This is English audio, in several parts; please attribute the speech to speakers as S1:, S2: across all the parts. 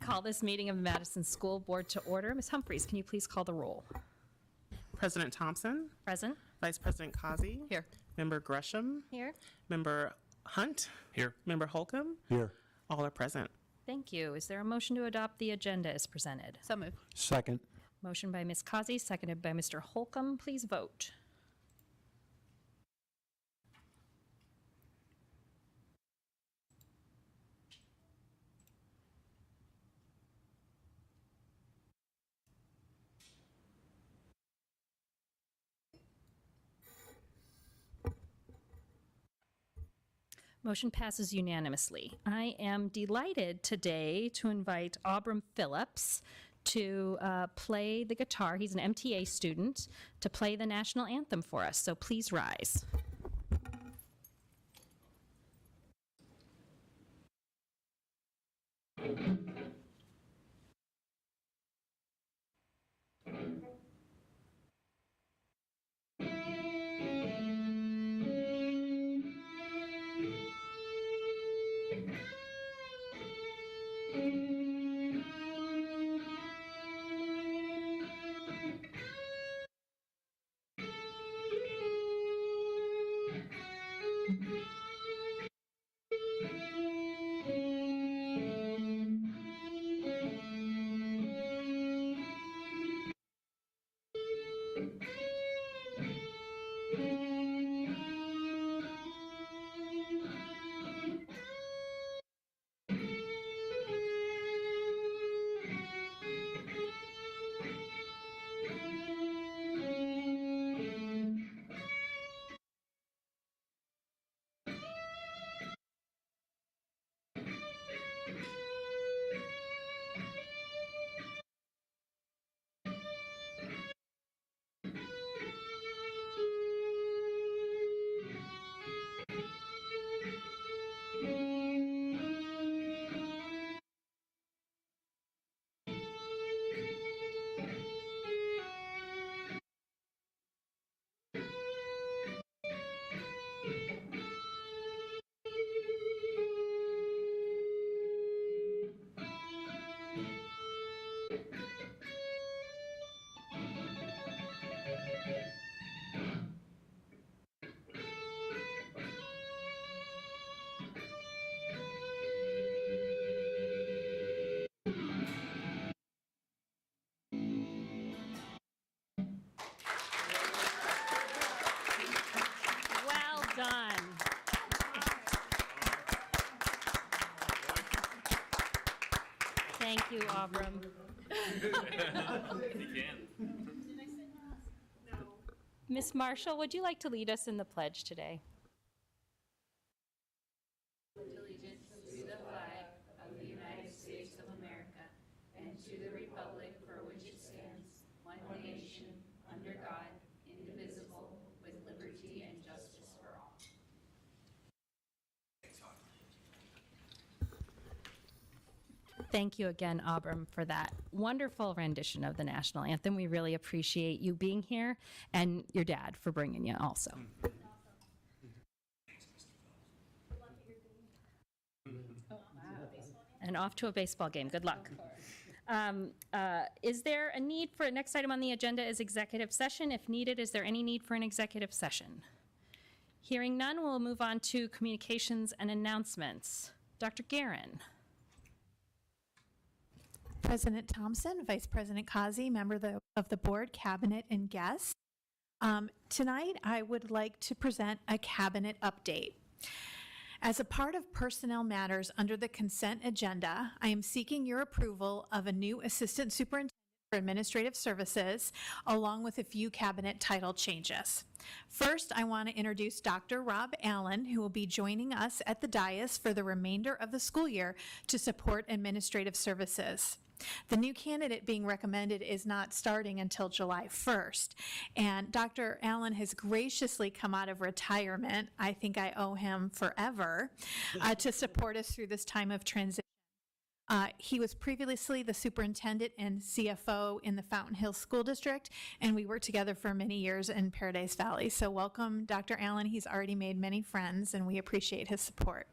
S1: Call this meeting of the Madison School Board to order. Ms. Humphries, can you please call the roll?
S2: President Thompson.
S1: Present.
S2: Vice President Causey.
S1: Here.
S2: Member Gresham.
S1: Here.
S2: Member Hunt.
S3: Here.
S2: Member Holcomb.
S3: Here.
S2: All are present.
S1: Thank you. Is there a motion to adopt the agenda as presented?
S4: So moved.
S3: Second.
S1: Motion by Ms. Causey, seconded by Mr. Holcomb. Please vote. Motion passes unanimously. I am delighted today to invite Abram Phillips to play the guitar. He's an MTA student, to play the national anthem for us. So please rise. Well done. Thank you, Abram. Miss Marshall, would you like to lead us in the pledge today?
S5: Allegiance to the flag of the United States of America and to the republic for which it stands, one nation, under God, indivisible, with liberty and justice for all.
S1: Thank you again, Abram, for that wonderful rendition of the national anthem. We really appreciate you being here, and your dad for bringing you also. And off to a baseball game. Good luck. Is there a need for, next item on the agenda is executive session. If needed, is there any need for an executive session? Hearing none, we'll move on to communications and announcements. Dr. Guerin.
S6: President Thompson, Vice President Causey, member of the board, cabinet, and guests. Tonight, I would like to present a cabinet update. As a part of personnel matters under the consent agenda, I am seeking your approval of a new Assistant Superintendent for Administrative Services, along with a few cabinet title changes. First, I want to introduce Dr. Rob Allen, who will be joining us at the dais for the remainder of the school year to support administrative services. The new candidate being recommended is not starting until July 1st, and Dr. Allen has graciously come out of retirement, I think I owe him forever, to support us through this time of transition. He was previously the superintendent and CFO in the Fountain Hills School District, and we worked together for many years in Paradise Valley. So welcome, Dr. Allen. He's already made many friends, and we appreciate his support.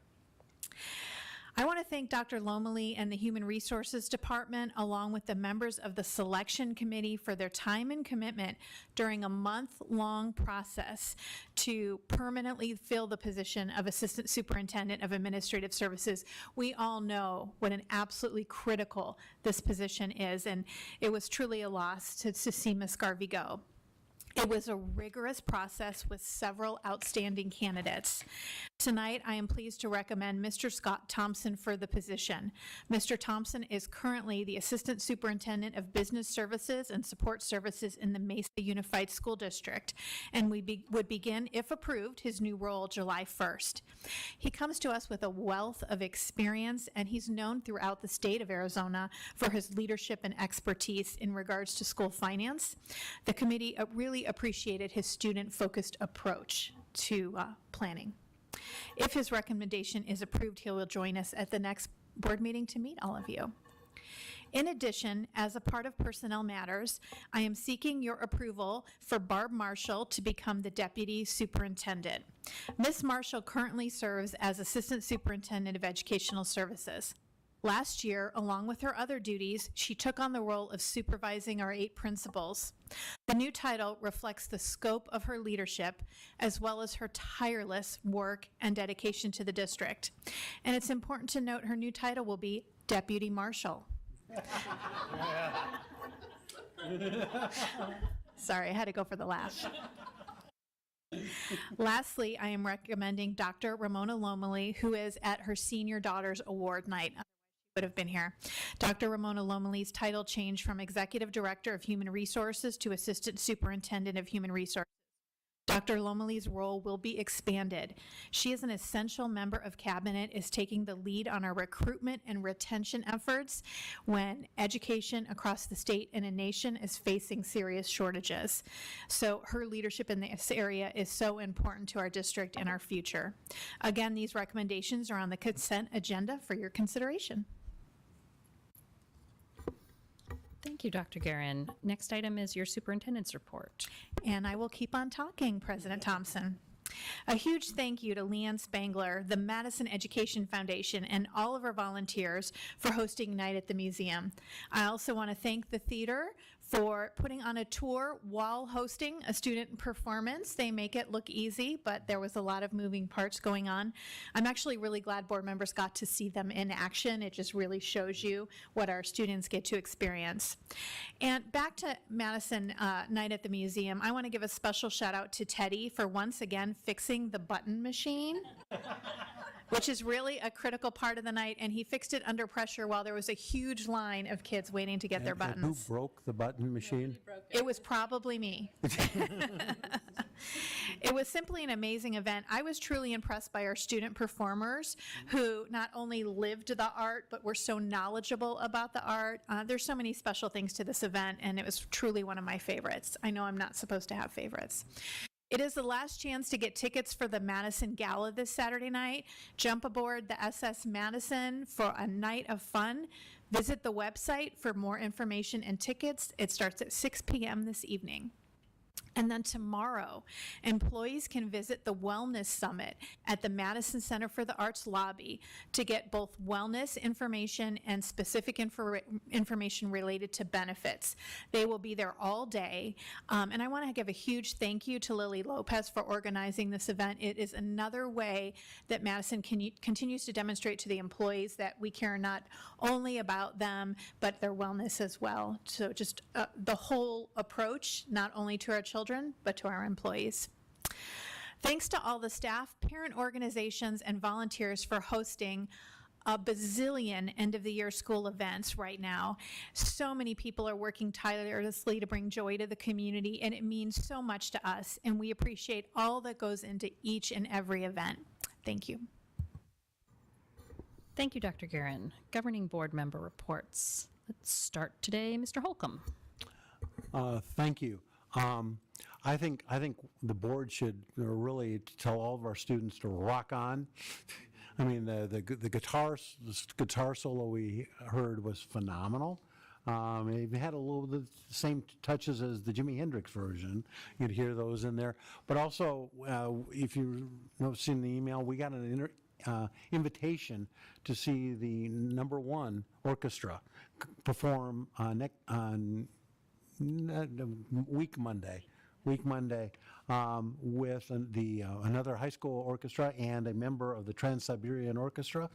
S6: I want to thank Dr. Lomely and the Human Resources Department, along with the members of the selection committee, for their time and commitment during a month-long process to permanently fill the position of Assistant Superintendent of Administrative Services. We all know what an absolutely critical this position is, and it was truly a loss to see Ms. Garvey go. It was a rigorous process with several outstanding candidates. Tonight, I am pleased to recommend Mr. Scott Thompson for the position. Mr. Thompson is currently the Assistant Superintendent of Business Services and Support Services in the Mesa Unified School District, and would begin, if approved, his new role July 1st. He comes to us with a wealth of experience, and he's known throughout the state of Arizona for his leadership and expertise in regards to school finance. The committee really appreciated his student-focused approach to planning. If his recommendation is approved, he will join us at the next board meeting to meet all of you. In addition, as a part of Personnel Matters, I am seeking your approval for Barb Marshall to become the Deputy Superintendent. Ms. Marshall currently serves as Assistant Superintendent of Educational Services. Last year, along with her other duties, she took on the role of supervising our 8 principals. The new title reflects the scope of her leadership, as well as her tireless work and dedication to the district. And it's important to note her new title will be Deputy Marshal. Sorry, I had to go for the laugh. Lastly, I am recommending Dr. Ramona Lomely, who is at her senior daughter's award night. Would have been here. Dr. Ramona Lomely's title changed from Executive Director of Human Resources to Assistant Superintendent of Human Resources. Dr. Lomely's role will be expanded. She is an essential member of Cabinet, is taking the lead on our recruitment and retention efforts when education across the state and a nation is facing serious shortages. So her leadership in this area is so important to our district and our future. Again, these recommendations are on the consent agenda for your consideration.
S1: Thank you, Dr. Guerin. Next item is your superintendent's report.
S6: And I will keep on talking, President Thompson. A huge thank you to Leanne Spangler, the Madison Education Foundation, and all of our volunteers for hosting Night at the Museum. I also want to thank the theater for putting on a tour while hosting a student performance. They make it look easy, but there was a lot of moving parts going on. I'm actually really glad board members got to see them in action. It just really shows you what our students get to experience. And back to Madison Night at the Museum, I want to give a special shout out to Teddy for once again fixing the button machine, which is really a critical part of the night, and he fixed it under pressure while there was a huge line of kids waiting to get their buttons.
S3: Who broke the button machine?
S6: It was probably me. It was simply an amazing event. I was truly impressed by our student performers who not only lived the art, but were so knowledgeable about the art. There's so many special things to this event, and it was truly one of my favorites. I know I'm not supposed to have favorites. It is the last chance to get tickets for the Madison Gala this Saturday night. Jump aboard the SS Madison for a night of fun. Visit the website for more information and tickets. It starts at 6 p.m. this evening. And then tomorrow, employees can visit the Wellness Summit at the Madison Center for the Arts lobby to get both wellness information and specific information related to benefits. They will be there all day. And I want to give a huge thank you to Lily Lopez for organizing this event. It is another way that Madison continues to demonstrate to the employees that we care not only about them, but their wellness as well. So just the whole approach, not only to our children, but to our employees. Thanks to all the staff, parent organizations, and volunteers for hosting a bazillion end-of-the-year school events right now. So many people are working tirelessly to bring joy to the community, and it means so much to us, and we appreciate all that goes into each and every event. Thank you.
S1: Thank you, Dr. Guerin. Governing board member reports. Let's start today, Mr. Holcomb.
S3: Thank you. I think the board should really tell all of our students to rock on. I mean, the guitar solo we heard was phenomenal. It had a little bit the same touches as the Jimi Hendrix version. You'd hear those in there. But also, if you've seen the email, we got an invitation to see the #1 orchestra perform on week Monday with another high school orchestra and a member of the Trans-Siberian Orchestra.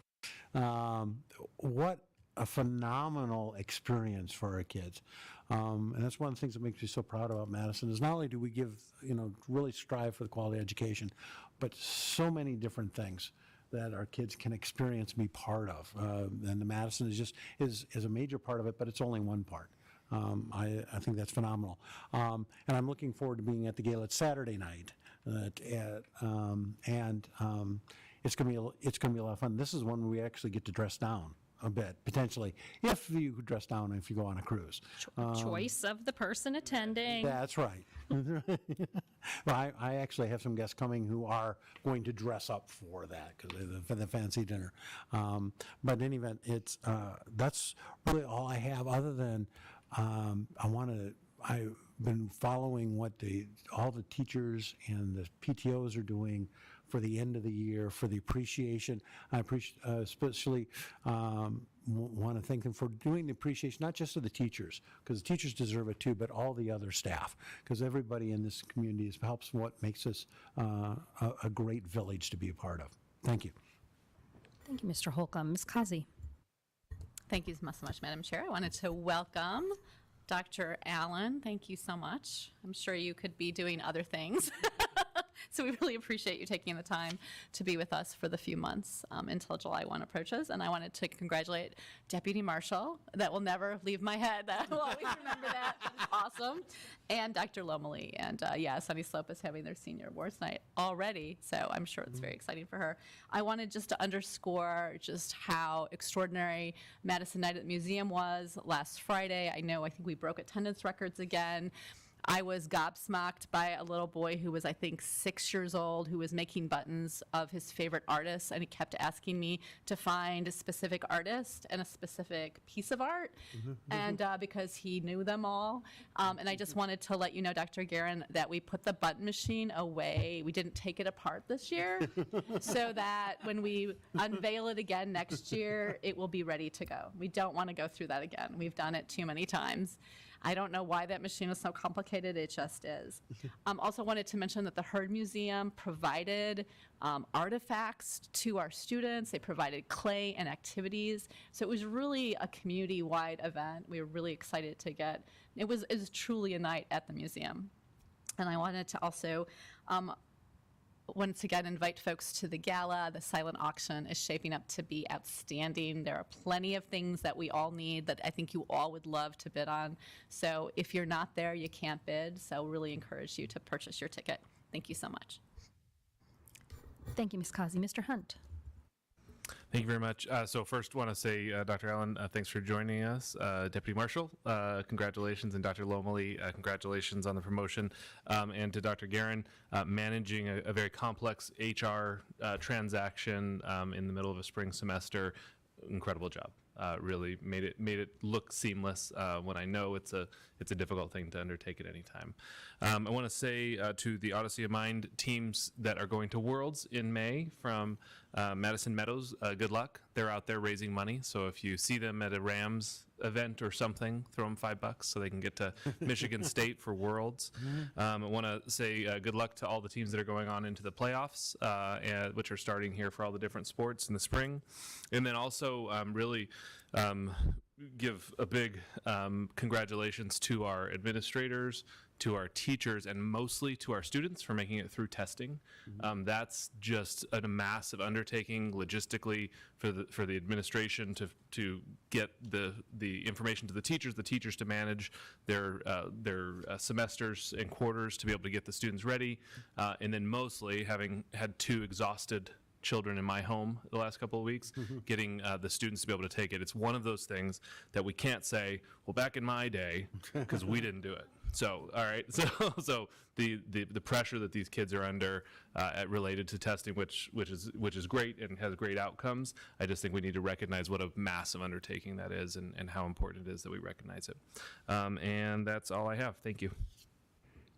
S3: What a phenomenal experience for our kids. And that's one of the things that makes me so proud about Madison is not only do we give, really strive for the quality education, but so many different things that our kids can experience and be part of. And the Madison is a major part of it, but it's only one part. I think that's phenomenal. And I'm looking forward to being at the gala Saturday night. It's going to be a lot of fun. This is one where we actually get to dress down a bit, potentially, if you dress down if you go on a cruise.
S1: Choice of the person attending.
S3: That's right. Well, I actually have some guests coming who are going to dress up for that for the fancy dinner. But in any event, that's really all I have. Other than I've been following what all the teachers and the PTOs are doing for the end of the year, for the appreciation. I especially want to thank them for doing the appreciation, not just of the teachers, because the teachers deserve it too, but all the other staff, because everybody in this community helps what makes us a great village to be a part of. Thank you.
S1: Thank you, Mr. Holcomb. Ms. Kazi.
S4: Thank you so much, Madam Chair. I wanted to welcome Dr. Allen. Thank you so much. I'm sure you could be doing other things. So we really appreciate you taking the time to be with us for the few months until July 1 approaches. And I wanted to congratulate Deputy Marshall. That will never leave my head. I will always remember that. That's awesome. And Dr. Lomely. And Sunny Slope is having their senior awards night already. So I'm sure it's very exciting for her. I wanted just to underscore just how extraordinary Madison Night at the Museum was last Friday. I think we broke attendance records again. I was gobsmacked by a little boy who was, I think, 6 years old, who was making buttons of his favorite artists, and he kept asking me to find a specific artist and a specific piece of art, and because he knew them all. And I just wanted to let you know, Dr. Guerin, that we put the button machine away. We didn't take it apart this year, so that when we unveil it again next year, it will be ready to go. We don't want to go through that again. We've done it too many times. I don't know why that machine is so complicated. It just is. Also wanted to mention that the Heard Museum provided artifacts to our students. They provided clay and activities. So it was really a community-wide event. We were really excited to it was truly a night at the museum. And I wanted to also once again invite folks to the gala. The silent auction is shaping up to be outstanding. There are plenty of things that we all need that I think you all would love to bid on. So if you're not there, you can't bid. So really encourage you to purchase your ticket. Thank you so much.
S1: Thank you, Ms. Kazi. Mr. Hunt.
S7: Thank you very much. So first, want to say, Dr. Allen, thanks for joining us. Deputy Marshall, congratulations, and Dr. Lomely, congratulations on the promotion. And to Dr. Guerin, managing a very complex HR transaction in the middle of a spring semester, incredible job. Really made it look seamless when I know it's a difficult thing to undertake at any time. I want to say to the Odyssey of Mind teams that are going to Worlds in May from Madison Meadows, good luck. They're out there raising money, so if you see them at a Rams event or something, throw them $5 so they can get to Michigan State for Worlds. I want to say good luck to all the teams that are going on into the playoffs, which are starting here for all the different sports in the spring. And then also really give a big congratulations to our administrators, to our teachers, and mostly to our students for making it through testing. That's just a massive undertaking logistically for the administration to get the information to the teachers to manage their semesters and quarters to be able to get the students ready, and then mostly having had 2 exhausted children in my home the last couple of weeks, getting the students to be able to take it. It's one of those things that we can't say, well, back in my day, because we didn't do it. So, all right. So the pressure that these kids are under related to testing, which is great and has great outcomes. I just think we need to recognize what a massive undertaking that is and how important it is that we recognize it. And that's all I have. Thank you.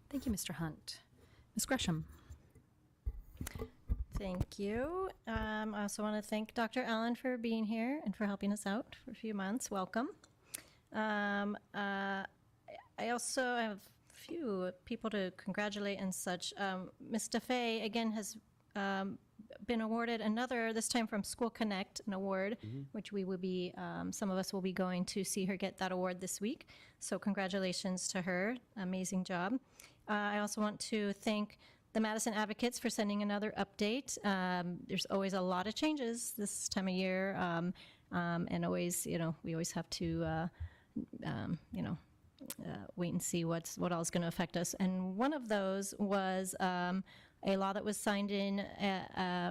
S1: Thank you, Mr. Hunt. Ms. Gresham.
S8: Thank you. I also want to thank Dr. Allen for being here and for helping us out for a few months. Welcome. I also have a few people to congratulate and such. Ms. DeFay, again, has been awarded another, this time from School Connect, an award, which we will be, some of us will be going to see her get that award this week. So congratulations to her. Amazing job. I also want to thank the Madison Advocates for sending another update. There's always a lot of changes this time of year, and always, we always have to, wait and see what all is going to affect us. And one of those was a law that was signed in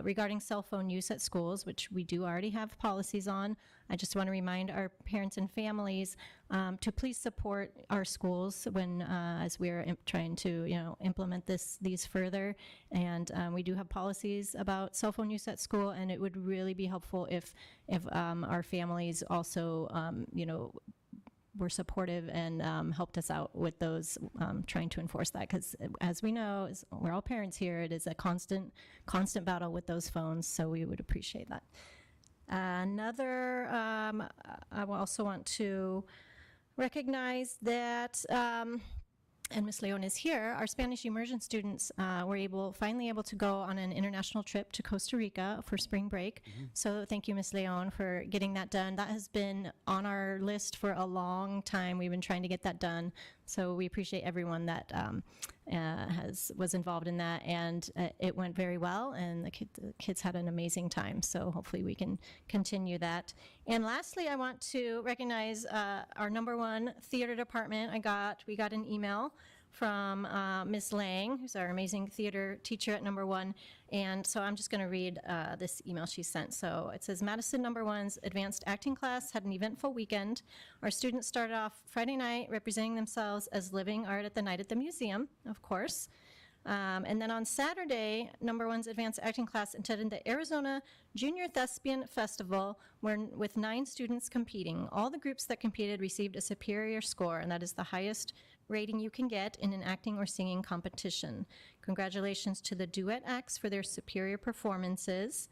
S8: regarding cell phone use at schools, which we do already have policies on. I just want to remind our parents and families to please support our schools when, as we're trying to, implement these further. And we do have policies about cell phone use at school, and it would really be helpful if our families also, were supportive and helped us out with those, trying to enforce that. Because as we know, we're all parents here, it is a constant battle with those phones, so we would appreciate that. I will also want to recognize that, and Ms. Leon is here, our Spanish immersion students were finally able to go on an international trip to Costa Rica for spring break. So thank you, Ms. Leon, for getting that done. That has been on our list for a long time. We've been trying to get that done. So we appreciate everyone that was involved in that, and it went very well, and the kids had an amazing time. So hopefully we can continue that. And lastly, I want to recognize our #1 theater department. We got an email from Ms. Lang, who's our amazing theater teacher at #1. And so I'm just going to read this email she sent. So it says, Madison #1's advanced acting class had an eventful weekend. Our students started off Friday night representing themselves as living art at the night at the museum, of course. And then on Saturday, #1's advanced acting class attended the Arizona Junior Thespian Festival with 9 students competing. All the groups that competed received a superior score, and that is the highest rating you can get in an acting or singing competition. Congratulations to the duet acts for their superior performances.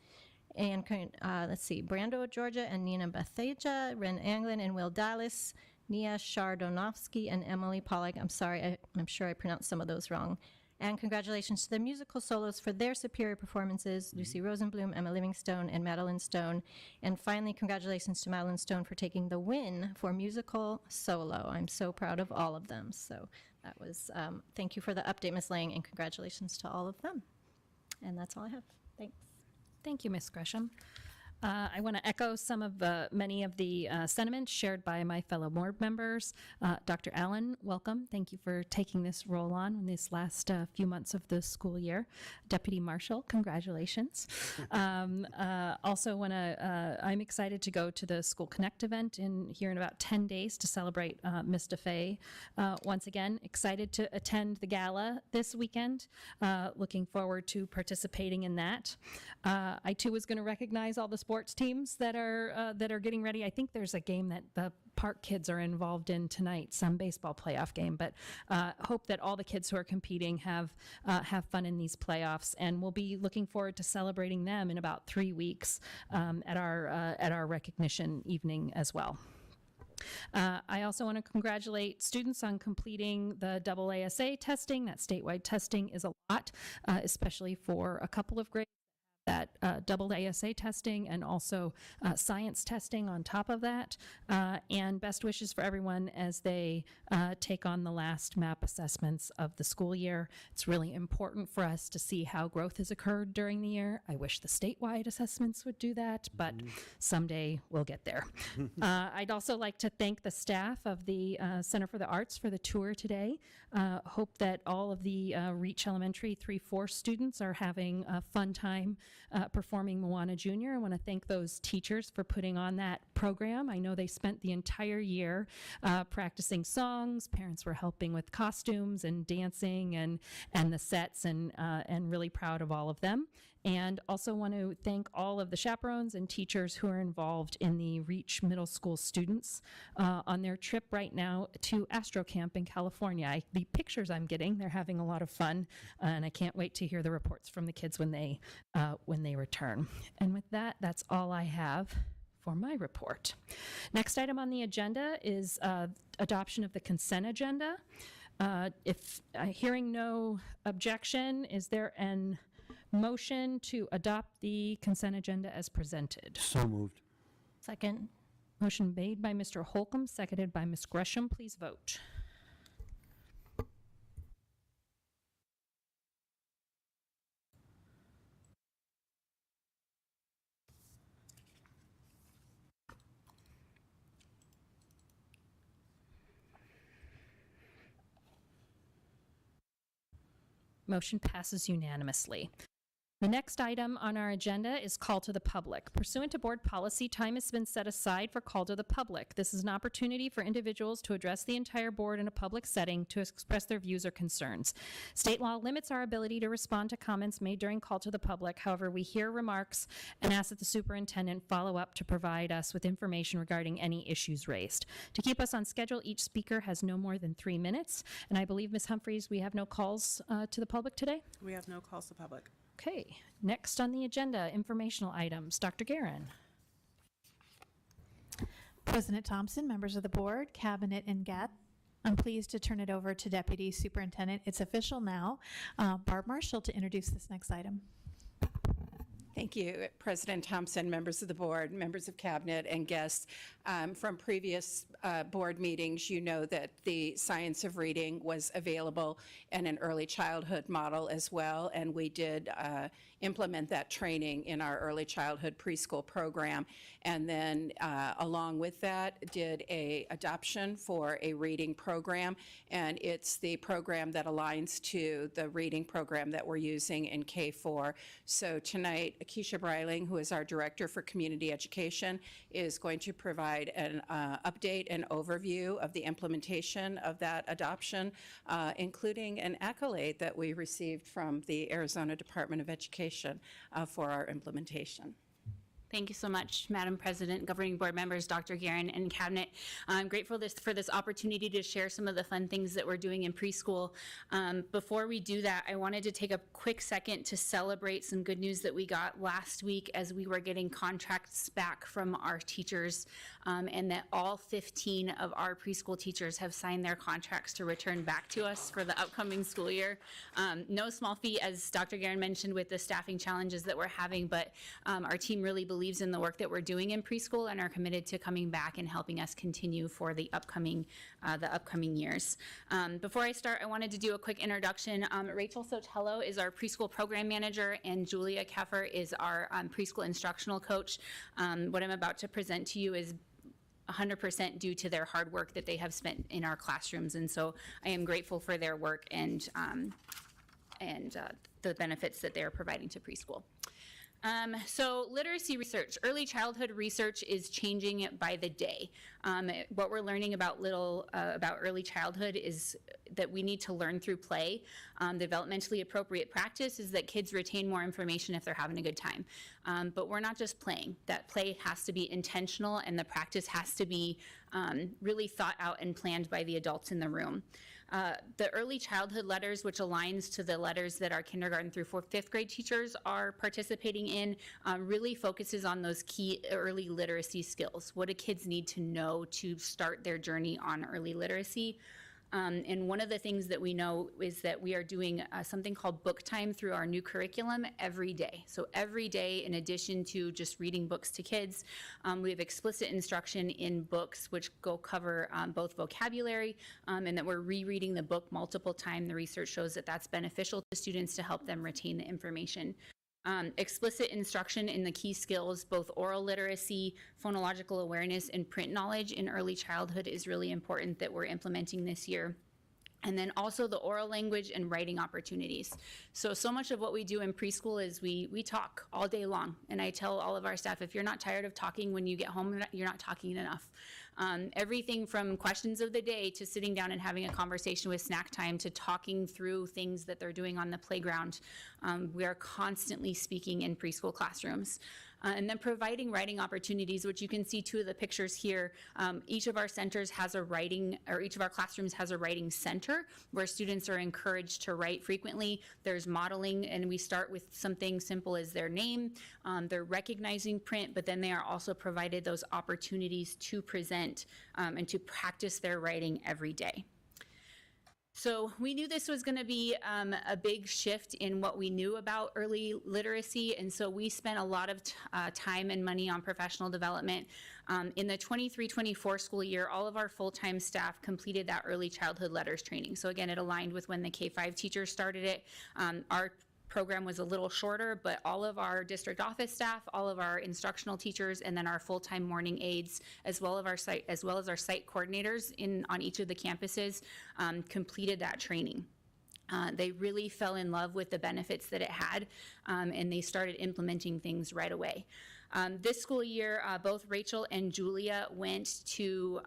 S8: And let's see, Brando Georgia and Nina Betheja, Ren Anglin and Will Dallas, Nia Shardonovsky and Emily Pollack. I'm sorry, I'm sure I pronounced some of those wrong. And congratulations to the musical solos for their superior performances, Lucy Rosenblum, Emma Livingstone, and Madeline Stone. And finally, congratulations to Madeline Stone for taking the win for musical solo. I'm so proud of all of them. So that was, thank you for the update, Ms. Lang, and congratulations to all of them. And that's all I have. Thanks.
S1: Thank you, Ms. Gresham. I want to echo some of many of the sentiments shared by my fellow board members. Dr. Allen, welcome. Thank you for taking this role on in this last few months of the school year. Deputy Marshall, congratulations. Also want to, I'm excited to go to the School Connect event here in about 10 days to celebrate Ms. DeFay. Once again, excited to attend the gala this weekend. Looking forward to participating in that. I too was going to recognize all the sports teams that are getting ready. I think there's a game that the park kids are involved in tonight, some baseball playoff game, but hope that all the kids who are competing have fun in these playoffs, and we'll be looking forward to celebrating them in about 3 weeks at our recognition evening as well. I also want to congratulate students on completing the AASA testing. That statewide testing is a lot, especially for a couple of grades that AASA testing and also science testing on top of that. And best wishes for everyone as they take on the last MAP assessments of the school year. It's really important for us to see how growth has occurred during the year. I wish the statewide assessments would do that, but someday we'll get there. I'd also like to thank the staff of the Center for the Arts for the tour today. Hope that all of the Reach Elementary 3-4 students are having a fun time performing Moana Junior. I want to thank those teachers for putting on that program. I know they spent the entire year practicing songs. Parents were helping with costumes and dancing and the sets, and really proud of all of them. And also want to thank all of the chaperones and teachers who are involved in the Reach Middle School students on their trip right now to Astro Camp in California. The pictures I'm getting, they're having a lot of fun, and I can't wait to hear the reports from the kids when they return. And with that, that's all I have for my report. Next item on the agenda is adoption of the consent agenda. If hearing no objection, is there an motion to adopt the consent agenda as presented?
S3: So moved.
S8: Second.
S1: Motion made by Mr. Holcomb, seconded by Ms. Gresham. Please vote. Motion passes unanimously. The next item on our agenda is call to the public. Pursuant to board policy, time has been set aside for call to the public. This is an opportunity for individuals to address the entire board in a public setting to express their views or concerns. State law limits our ability to respond to comments made during call to the public. However, we hear remarks and ask that the superintendent follow up to provide us with information regarding any issues raised. To keep us on schedule, each speaker has no more than 3 minutes. And I believe, Ms. Humphries, we have no calls to the public today?
S2: We have no calls to public.
S1: Okay, next on the agenda, informational items. Dr. Guerin.
S6: President Thompson, members of the board, cabinet, and guests, I'm pleased to turn it over to Deputy Superintendent. It's official now, Barb Marshall, to introduce this next item.
S9: Thank you, President Thompson, members of the board, members of cabinet, and guests. From previous board meetings, you know that the science of reading was available in an early childhood model as well, and we did implement that training in our early childhood preschool program. And then along with that, did a adoption for a reading program, and it's the program that aligns to the reading program that we're using in K4. So tonight, Keisha Breiling, who is our Director for Community Education, is going to provide an update and overview of the implementation of that adoption, including an accolade that we received from the Arizona Department of Education for our implementation.
S10: Thank you so much, Madam President, governing board members, Dr. Guerin, and cabinet. I'm grateful for this opportunity to share some of the fun things that we're doing in preschool. Before we do that, I wanted to take a quick second to celebrate some good news that we got last week as we were getting contracts back from our teachers, and that all 15 of our preschool teachers have signed their contracts to return back to us for the upcoming school year. No small feat, as Dr. Guerin mentioned, with the staffing challenges that we're having, but our team really believes in the work that we're doing in preschool and are committed to coming back and helping us continue for the upcoming years. Before I start, I wanted to do a quick introduction. Rachel Sotelo is our preschool program manager, and Julia Keffer is our preschool instructional coach. What I'm about to present to you is 100% due to their hard work that they have spent in our classrooms, and so I am grateful for their work and the benefits that they are providing to preschool. So literacy research, early childhood research is changing by the day. What we're learning about early childhood is that we need to learn through play. Developmentally appropriate practice is that kids retain more information if they're having a good time. But we're not just playing. That play has to be intentional, and the practice has to be really thought out and planned by the adults in the room. The early childhood letters, which aligns to the letters that our kindergarten through fifth grade teachers are participating in, really focuses on those key early literacy skills. What do kids need to know to start their journey on early literacy? And one of the things that we know is that we are doing something called book time through our new curriculum every day. So every day, in addition to just reading books to kids, we have explicit instruction in books which cover both vocabulary and that we're rereading the book multiple times. The research shows that that's beneficial to students to help them retain the information. Explicit instruction in the key skills, both oral literacy, phonological awareness, and print knowledge in early childhood is really important that we're implementing this year. And then also the oral language and writing opportunities. So much of what we do in preschool is we talk all day long. And I tell all of our staff, if you're not tired of talking when you get home, you're not talking enough. Everything from questions of the day to sitting down and having a conversation with snack time to talking through things that they're doing on the playground. We are constantly speaking in preschool classrooms. And then providing writing opportunities, which you can see two of the pictures here. Each of our centers has a writing, or each of our classrooms has a writing center where students are encouraged to write frequently. There's modeling, and we start with something simple as their name. They're recognizing print, but then they are also provided those opportunities to present and to practice their writing every day. So we knew this was going to be a big shift in what we knew about early literacy, and so we spent a lot of time and money on professional development. In the 23-24 school year, all of our full-time staff completed that early childhood letters training. So again, it aligned with when the K-5 teachers started it. Our program was a little shorter, but all of our district office staff, all of our instructional teachers, and then our full-time morning aides, as well as our site coordinators on each of the campuses, completed that training. They really fell in love with the benefits that it had, and they started implementing things right away. This school year, both Rachel and Julia went to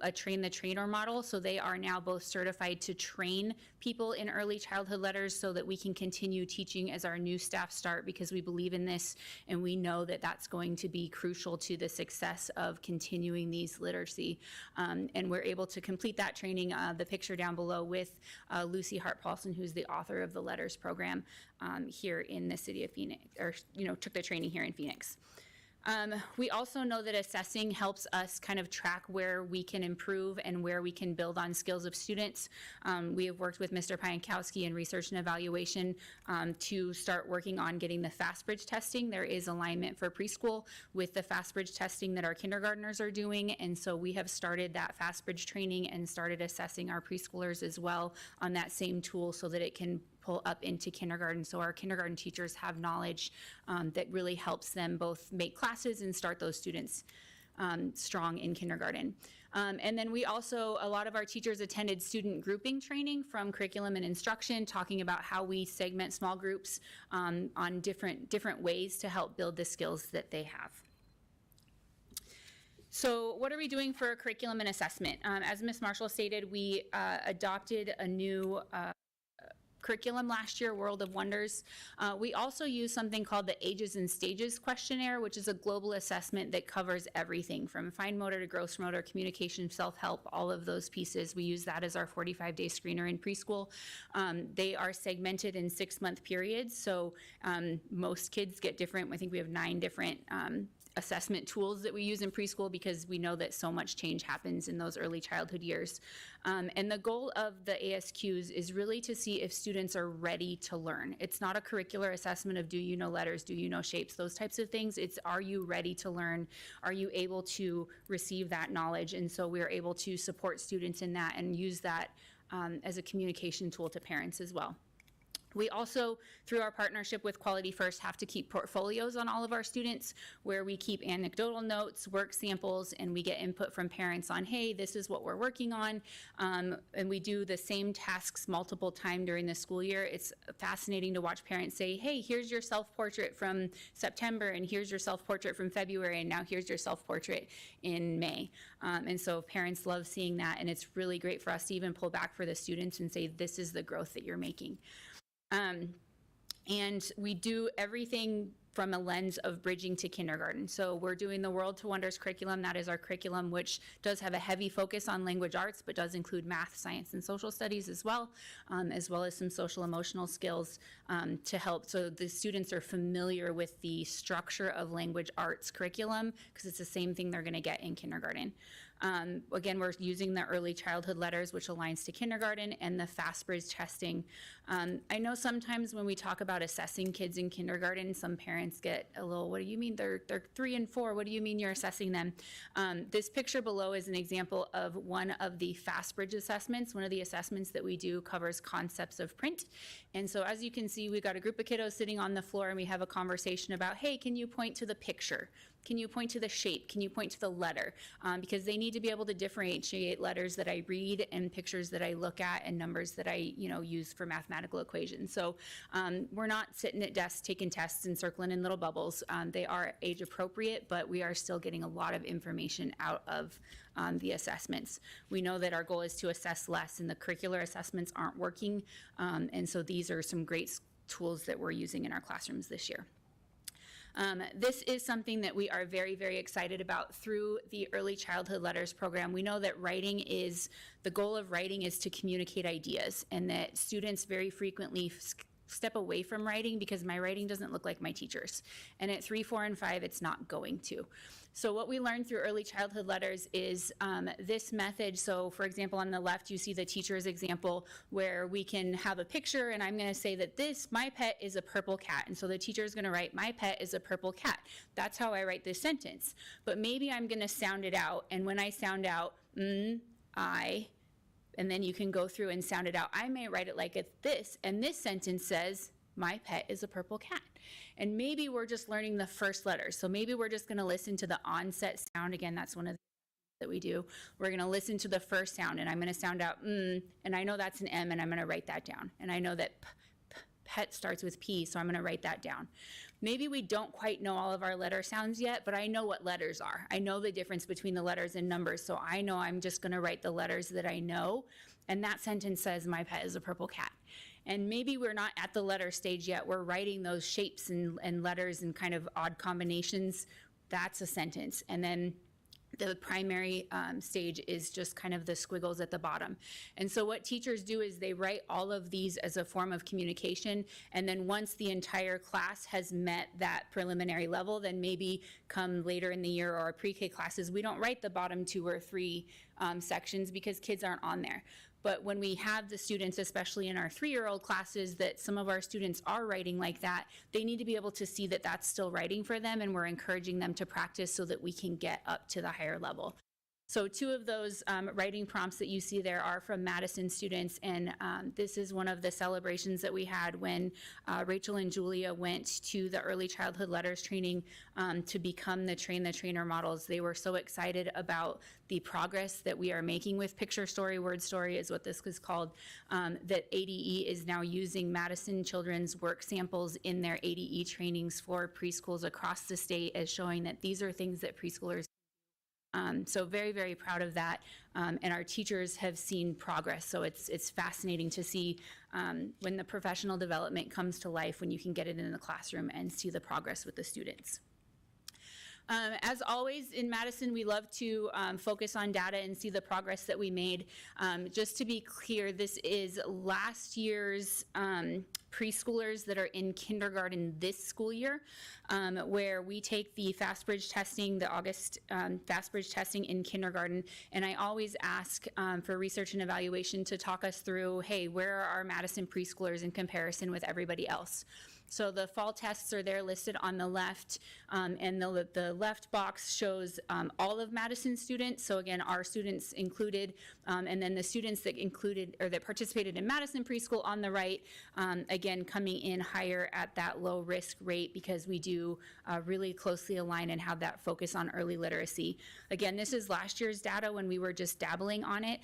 S10: a train the trainer model, so they are now both certified to train people in early childhood letters so that we can continue teaching as our new staff start, because we believe in this and we know that that's going to be crucial to the success of continuing these literacy. And we're able to complete that training, the picture down below, with Lucy Hart-Paulson, who's the author of the Letters program here in the city of Phoenix, or took the training here in Phoenix. We also know that assessing helps us kind of track where we can improve and where we can build on skills of students. We have worked with Mr. Piankowski in research and evaluation to start working on getting the FastBridge testing. There is alignment for preschool with the FastBridge testing that our kindergartners are doing, and so we have started that FastBridge training and started assessing our preschoolers as well on that same tool so that it can pull up into kindergarten, so our kindergarten teachers have knowledge that really helps them both make classes and start those students strong in kindergarten. And then we also, a lot of our teachers attended student grouping training from curriculum and instruction, talking about how we segment small groups on different ways to help build the skills that they have. So what are we doing for curriculum and assessment? As Ms. Marshall stated, we adopted a new curriculum last year, World of Wonders. We also use something called the Ages and Stages questionnaire, which is a global assessment that covers everything from fine motor to gross motor, communication, self-help, all of those pieces. We use that as our 45-day screener in preschool. They are segmented in 6-month periods, so most kids get different. I think we have 9 different assessment tools that we use in preschool because we know that so much change happens in those early childhood years. And the goal of the ASQs is really to see if students are ready to learn. It's not a curricular assessment of do you know letters, do you know shapes, those types of things. It's are you ready to learn? Are you able to receive that knowledge? And so we're able to support students in that and use that as a communication tool to parents as well. We also, through our partnership with Quality First, have to keep portfolios on all of our students where we keep anecdotal notes, work samples, and we get input from parents on, hey, this is what we're working on. And we do the same tasks multiple times during the school year. It's fascinating to watch parents say, hey, here's your self-portrait from September, and here's your self-portrait from February, and now here's your self-portrait in May. And so parents love seeing that, and it's really great for us to even pull back for the students and say, this is the growth that you're making. And we do everything from a lens of bridging to kindergarten. So we're doing the World to Wonders curriculum. That is our curriculum, which does have a heavy focus on language arts, but does include math, science, and social studies as well as some social emotional skills to help. So the students are familiar with the structure of language arts curriculum because it's the same thing they're gonna get in kindergarten. Again, we're using the early childhood letters, which aligns to kindergarten, and the FastBridge testing. I know sometimes when we talk about assessing kids in kindergarten, some parents get a little, what do you mean? They're 3 and 4, what do you mean you're assessing them? This picture below is an example of one of the FastBridge assessments. One of the assessments that we do covers concepts of print. And so as you can see, we've got a group of kiddos sitting on the floor and we have a conversation about, hey, can you point to the picture Can you point to the shape? Can you point to the letter? Because they need to be able to differentiate letters that I read and pictures that I look at and numbers that I, use for mathematical equations. So we're not sitting at desks taking tests and circling in little bubbles. They are age appropriate, but we are still getting a lot of information out of the assessments. We know that our goal is to assess less, and the curricular assessments aren't working. And so these are some great tools that we're using in our classrooms this year. This is something that we are very, very excited about through the Early Childhood Letters program. We know that the goal of writing is to communicate ideas, and that students very frequently step away from writing because my writing doesn't look like my teacher's. And at 3, 4, and 5, it's not going to. So what we learned through Early Childhood Letters is this method. So for example, on the left, you see the teacher's example where we can have a picture, and I'm going to say that my pet is a purple cat. And so the teacher is going to write, my pet is a purple cat. That's how I write this sentence. But maybe I'm going to sound it out. And when I sound out, and then you can go through and sound it out, I may write it like it's this. And this sentence says, my pet is a purple cat. And maybe we're just learning the first letter. So maybe we're just going to listen to the onset sound. Again, that's one of the that we do. We're going to listen to the first sound, and I'm going to sound out and I know that's an M, and I'm going to write that down. And I know that pet starts with P, so I'm going to write that down. Maybe we don't quite know all of our letter sounds yet, but I know what letters are. I know the difference between the letters and numbers, so I know I'm just going to write the letters that I know. And that sentence says, my pet is a purple cat. And maybe we're not at the letter stage yet. We're writing those shapes and letters and kind of odd combinations. That's a sentence. And then the primary stage is just kind of the squiggles at the bottom. And so what teachers do is they write all of these as a form of communication, and then once the entire class has met that preliminary level, then maybe come later in the year or our pre-K classes, we don't write the bottom 2 or 3 sections because kids aren't on there. But when we have the students, especially in our 3-year-old classes, that some of our students are writing like that, they need to be able to see that that's still writing for them, and we're encouraging them to practice so that we can get up to the higher level. So 2 of those writing prompts that you see there are from Madison students, and this is one of the celebrations that we had when Rachel and Julia went to the Early Childhood Letters training to become the Train the Trainer models. They were so excited about the progress that we are making with Picture Story, Word Story is what this is called, that ADE is now using Madison children's work samples in their ADE trainings for preschools across the state as showing that these are things that preschoolers so very, very proud of that. And our teachers have seen progress. So it's fascinating to see when the professional development comes to life, when you can get it in the classroom and see the progress with the students. As always in Madison, we love to focus on data and see the progress that we made. Just to be clear, this is last year's preschoolers that are in kindergarten this school year, where we take the FastBridge testing, the August FastBridge testing in kindergarten, and I always ask for research and evaluation to talk us through, hey, where are our Madison preschoolers in comparison with everybody else? So the fall tests are there listed on the left, and the left box shows all of Madison students. So again, our students included, and then the students that included or that participated in Madison preschool on the right, again, coming in higher at that low risk rate because we do really closely align and have that focus on early literacy. Again, this is last year's data when we were just dabbling on it.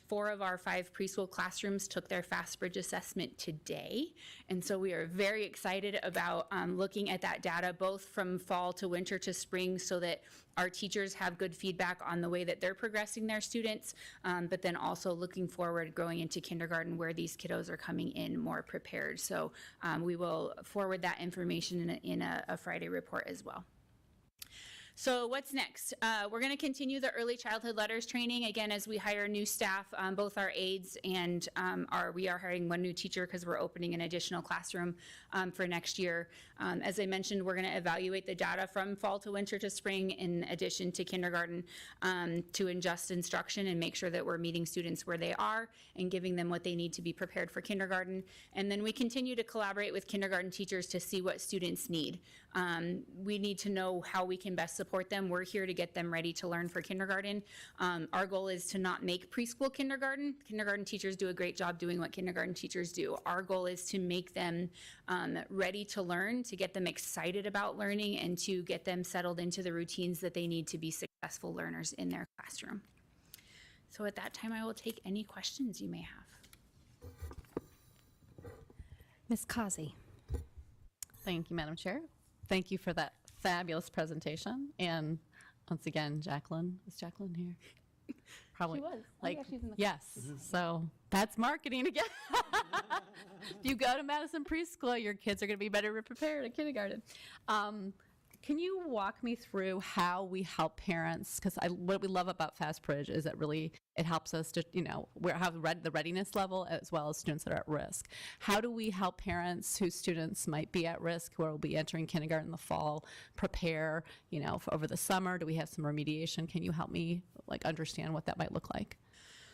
S10: 4 of our 5 preschool classrooms took their FastBridge assessment today, and so we are very excited about looking at that data both from fall to winter to spring so that our teachers have good feedback on the way that they're progressing their students, but then also looking forward going into kindergarten where these kiddos are coming in more prepared. So we will forward that information in a Friday report as well. So what's next? We're going to continue the early childhood letters training again as we hire new staff, both our aides and we are hiring 1 new teacher because we're opening an additional classroom for next year. As I mentioned, we're going to evaluate the data from fall to winter to spring in addition to kindergarten to adjust instruction and make sure that we're meeting students where they are and giving them what they need to be prepared for kindergarten. And then we continue to collaborate with kindergarten teachers to see what students need. We need to know how we can best support them. We're here to get them ready to learn for kindergarten. Our goal is to not make preschool kindergarten. Kindergarten teachers do a great job doing what kindergarten teachers do. Our goal is to make them ready to learn, to get them excited about learning, and to get them settled into the routines that they need to be successful learners in their classroom. So at that time, I will take any questions you may have.
S8: Ms. Causey.
S4: Thank you, Madam Chair. Thank you for that fabulous presentation. And once again, Jacqueline, is Jacqueline here? Probably.
S10: She was.
S4: Like,
S10: Yeah, she's in the
S4: yes. So that's marketing again. If you go to Madison Preschool, your kids are going to be better prepared at kindergarten. Can you walk me through how we help parents? Because what we love about FastBridge is that really it helps us to, we have the readiness level as well as students that are at risk. How do we help parents whose students might be at risk, who will be entering kindergarten in the fall, prepare, for over the summer? Do we have some remediation? Can you help me understand what that might look like?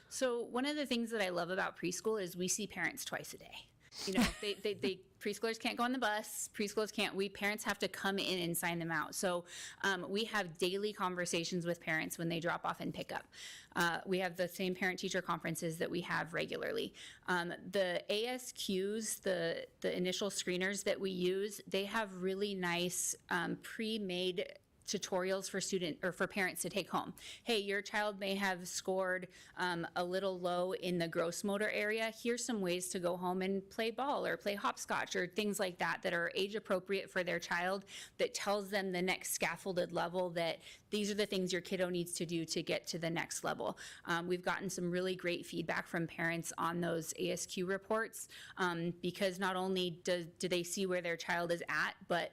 S10: So one of the things that I love about preschool is we see parents twice a day. They preschoolers can't go on the bus. Preschoolers can't. We parents have to come in and sign them out. So we have daily conversations with parents when they drop off and pick up. We have the same parent-teacher conferences that we have regularly. The ASQs, the initial screeners that we use, they have really nice pre-made tutorials for parents to take home. Hey, your child may have scored a little low in the gross motor area. Here's some ways to go home and play ball or play hopscotch or things like that are age appropriate for their child, that tells them the next scaffolded level, that these are the things your kiddo needs to do to get to the next level. We've gotten some really great feedback from parents on those ASQ reports because not only do they see where their child is at, but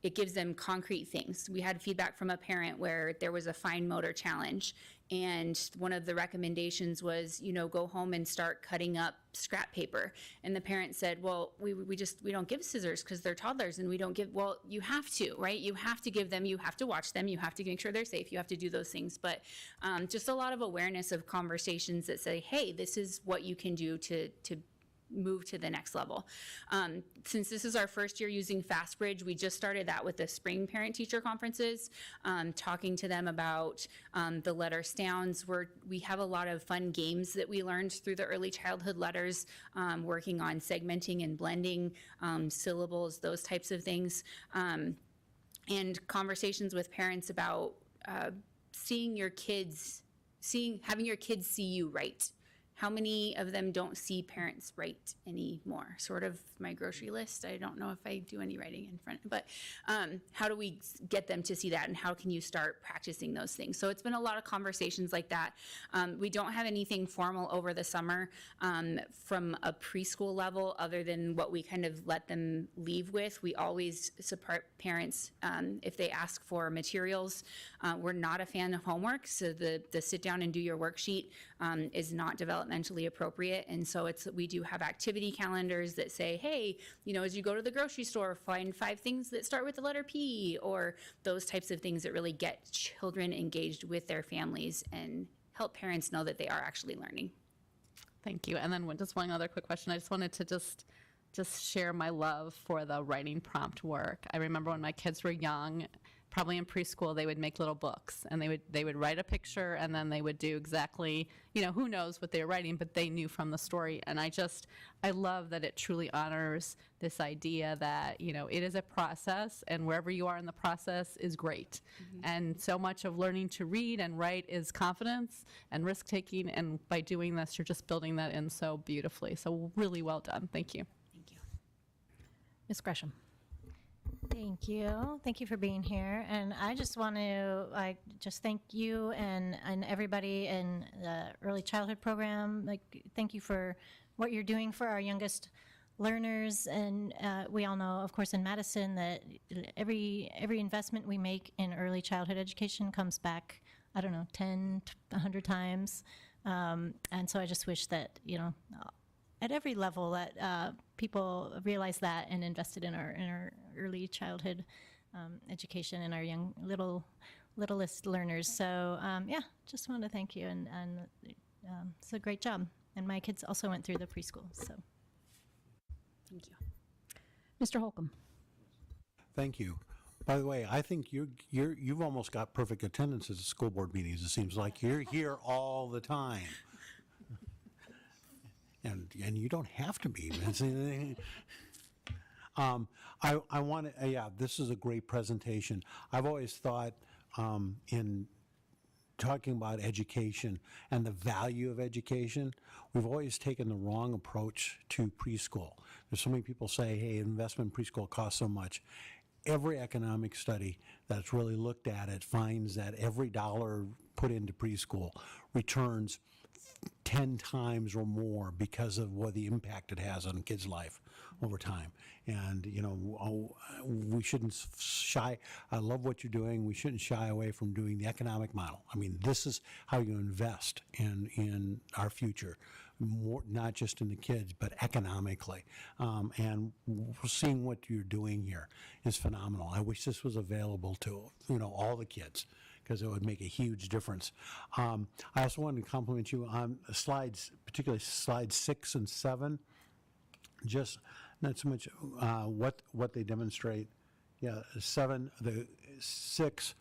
S10: it gives them concrete things. We had feedback from a parent where there was a fine motor challenge, and one of the recommendations was, go home and start cutting up scrap paper. And the parent said, well, we don't give scissors because they're toddlers, and we don't give, well, you have to, right? You have to give them, you have to watch them, you have to make sure they're safe, you have to do those things. But just a lot of awareness of conversations that say, hey, this is what you can do to move to the next level. Since this is our first year using FastBridge, we just started that with the spring parent-teacher conferences, talking to them about the letter sounds. We have a lot of fun games that we learned through the early childhood letters, working on segmenting and blending, syllables, those types of things, and conversations with parents about having your kids see you write. How many of them don't see parents write anymore? Sort of my grocery list. I don't know if I do any writing in front, but how do we get them to see that, and how can you start practicing those things? So it's been a lot of conversations like that. We don't have anything formal over the summer from a preschool level other than what we kind of let them leave with. We always support parents if they ask for materials. We're not a fan of homework, so the sit down and do your worksheet is not developmentally appropriate. And so we do have activity calendars that say, hey, as you go to the grocery store, find 5 things that start with the letter P, or those types of things that really get children engaged with their families and help parents know that they are actually learning.
S4: Thank you. And then just one other quick question. I just wanted to just share my love for the writing prompt work. I remember when my kids were young, probably in preschool, they would make little books, and they would write a picture, and then they would do exactly, who knows what they were writing, but they knew from the story. And I love that it truly honors this idea that, it is a process, and wherever you are in the process is great. Mm-hmm. And so much of learning to read and write is confidence and risk-taking, and by doing this, you're just building that in so beautifully. So really well done. Thank you.
S10: Thank you.
S8: Ms. Gresham. Thank you. Thank you for being here. And I just want to just thank you and everybody in the early childhood program. Thank you for what you're doing for our youngest learners. And we all know, of course, in Madison that every investment we make in early childhood education comes back, 10, 100 times. And so I just wish that, at every level that people realize that and invested in our early childhood education and our young littlest learners. So just want to thank you, and it's a great job. And my kids also went through the preschool. So
S10: thank you.
S1: Mr. Holcomb.
S3: Thank you. By the way, I think you've almost got perfect attendance at the school board meetings. It seems like you're here all the time. And you don't have to be. I want to, yeah, this is a great presentation. I've always thought in talking about education and the value of education, we've always taken the wrong approach to preschool. There's so many people say, hey, investment in preschool costs so much. Every economic study that's really looked at it finds that every dollar put into preschool returns 10 times or more because of what the impact it has on a kid's life over time. And, you know, we shouldn't shy. I love what you're doing. We shouldn't shy away from doing the economic model. I mean, this is how you invest in our future, more, not just in the kids, but economically. And seeing what you're doing here is phenomenal. I wish this was available to, you know, all the kids, because it would make a huge difference. I also wanted to compliment you on slides, particularly slides 6 and 7. Just not so much what they demonstrate. Yeah, 7, the 6,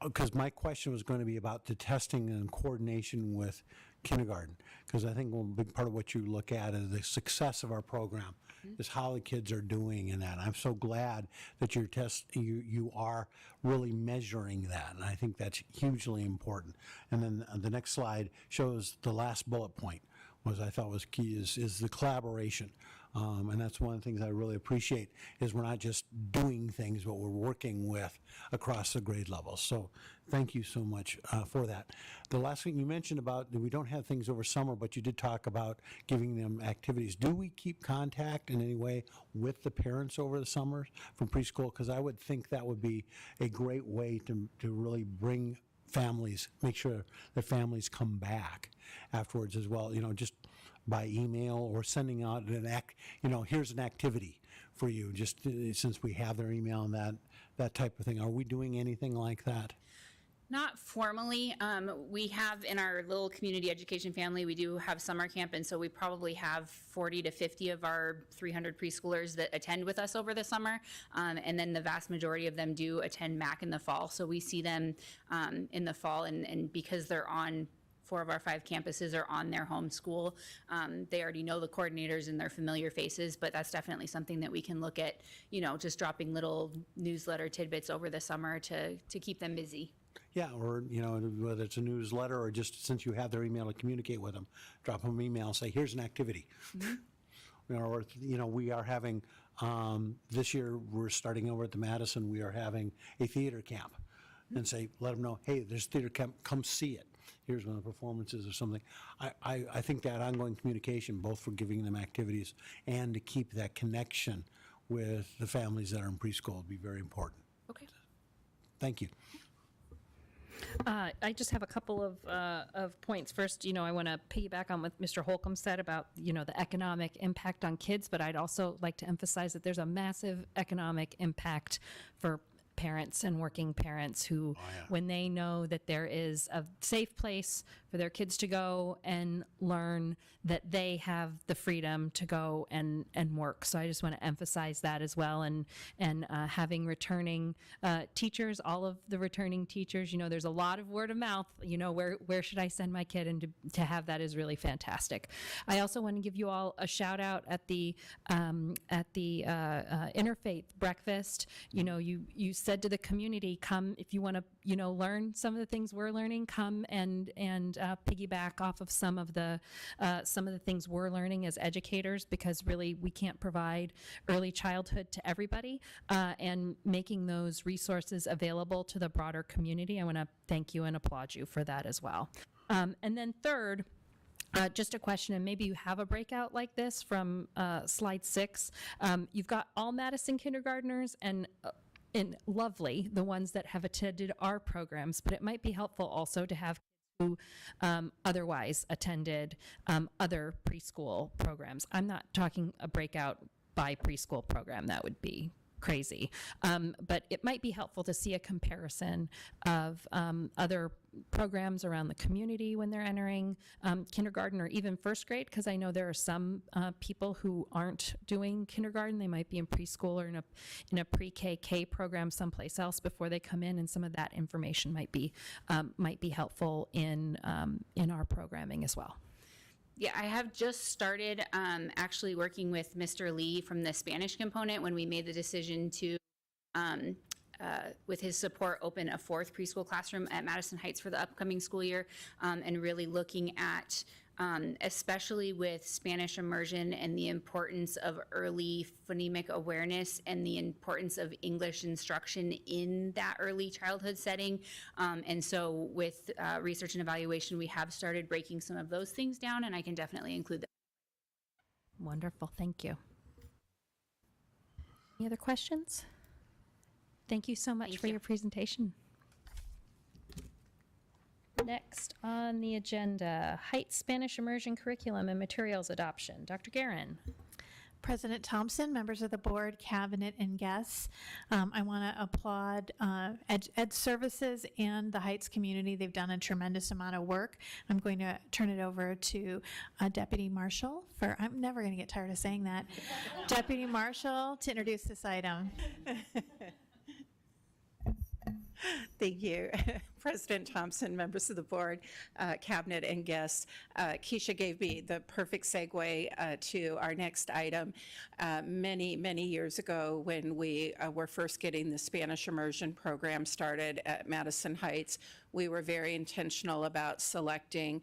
S3: because my question was going to be about the testing and coordination with kindergarten, because I think a big part of what you look at is the success of our program, is how the kids are doing in that. I'm so glad that you are really measuring that, and I think that's hugely important. And then the next slide shows the last bullet point, was I thought was key, is the collaboration. And that's one of the things I really appreciate, is we're not just doing things, but we're working with across the grade levels. So thank you so much for that. The last thing you mentioned about, we don't have things over summer, but you did talk about giving them activities. Do we keep contact in any way with the parents over the summers from preschool? Because I would think that would be a great way to really bring families, make sure that families come back afterwards as well, you know, just by email or sending out here's an activity for you, just since we have their email and that type of thing. Are we doing anything like that?
S10: Not formally. We have in our little community education family, we do have summer camp, and so we probably have 40 to 50 of our 300 preschoolers that attend with us over the summer, and then the vast majority of them do attend MAC in the fall. So we see them in the fall, and because they're on 4 of our 5 campuses are on their home school. They already know the coordinators and their familiar faces, but that's definitely something that we can look at, you know, just dropping little newsletter tidbits over the summer to keep them busy.
S3: Yeah, or, you know, whether it's a newsletter or just since you have their email to communicate with them, drop them an email and say, here's an activity. Mm-hmm. You know, or, you know, we are having, this year we're starting over at the Madison, we are having a theater camp. Mm-hmm. And say, let them know, hey, there's theater camp, come see it. Here's one of the performances or something. I think that ongoing communication, both for giving them activities and to keep that connection with the families that are in preschool, would be very important.
S10: Okay.
S3: Thank you.
S1: I just have a couple of points. First, you know, I want to piggyback on what Mr. Holcomb said about, you know, the economic impact on kids, but I'd also like to emphasize that there's a massive economic impact for parents and working parents who, when they know that there is a safe place for their kids to go and learn, that they have the freedom to go and work. So I just want to emphasize that as well. And having returning teachers, all of the returning teachers, you know, there's a lot of word of mouth, you know, where should I send my kid? And to have that is really fantastic. I also want to give you all a shout out at the interfaith breakfast. You know, you said to the community, come if you want to, you know, learn some of the things we're learning, come and piggyback off of some of the things we're learning as educators, because really we can't provide early childhood to everybody, and making those resources available to the broader community. I want to thank you and applaud you for that as well. And then third, just a question, and maybe you have a breakout like this from slide 6. You've got all Madison kindergartners and lovely, the ones that have attended our programs, but it might be helpful also to have kids who otherwise attended other preschool programs. I'm not talking a breakout by preschool program. That would be crazy. But it might be helpful to see a comparison of other programs around the community when they're entering kindergarten or even first grade, because I know there are some people who aren't doing kindergarten. They might be in preschool or in a pre-K program someplace else before they come in, and some of that information might be helpful in our programming as well.
S10: Yeah, I have just started actually working with Mr. Lee from the Spanish component when we made the decision to, with his support, open a 4th preschool classroom at Madison Heights for the upcoming school year, and really looking at, especially with Spanish immersion and the importance of early phonemic awareness and the importance of English instruction in that early childhood setting. And so with research and evaluation, we have started breaking some of those things down, and I can definitely include them.
S1: Wonderful, thank you. Any other questions? Thank you so much for your presentation. Next on the agenda, Heights Spanish Immersion Curriculum and Materials Adoption. Dr. Guerin.
S6: President Thompson, members of the board, cabinet, and guests, I want to applaud Ed Services and the Heights community. They've done a tremendous amount of work. I'm going to turn it over to Deputy Marshall for, I'm never going to get tired of saying that, Deputy Marshall to introduce this item.
S9: Thank you, President Thompson, members of the board, cabinet, and guests. Keisha gave me the perfect segue to our next item. Many years ago, when we were first getting the Spanish immersion program started at Madison Heights, we were very intentional about selecting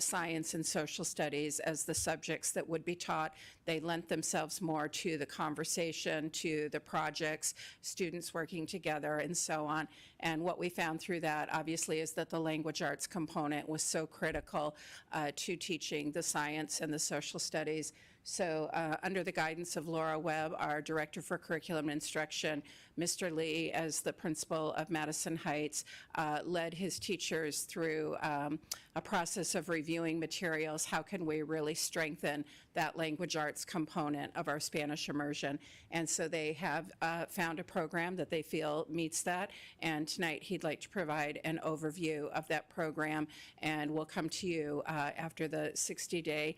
S9: science and social studies as the subjects that would be taught. They lent themselves more to the conversation, to the projects, students working together, and so on. And what we found through that, obviously, is that the language arts component was so critical to teaching the science and the social studies. So under the guidance of Laura Webb, our Director for Curriculum and Instruction, Mr. Lee, as the principal of Madison Heights, led his teachers through a process of reviewing materials. How can we really strengthen that language arts component of our Spanish immersion? And so they have found a program that they feel meets that. And tonight he'd like to provide an overview of that program. And we'll come to you after the 60-day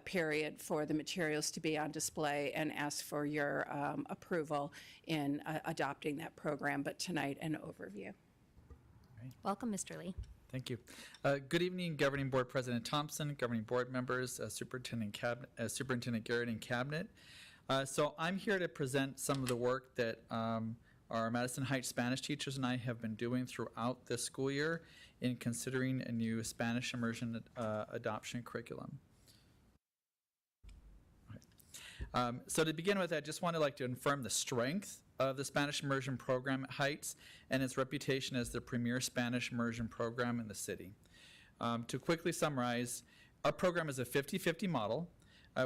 S9: period for the materials to be on display and ask for your approval in adopting that program. But tonight, an overview.
S1: Welcome, Mr. Lee.
S11: Thank you. Good evening, Governing Board President Thompson, Governing Board members, Superintendent Garrett, and Cabinet. So I'm here to present some of the work that our Madison Heights Spanish teachers and I have been doing throughout this school year in considering a new Spanish immersion adoption curriculum. So to begin with, I just want to affirm the strength of the Spanish immersion program at Heights and its reputation as the premier Spanish immersion program in the city. To quickly summarize, our program is a 50-50 model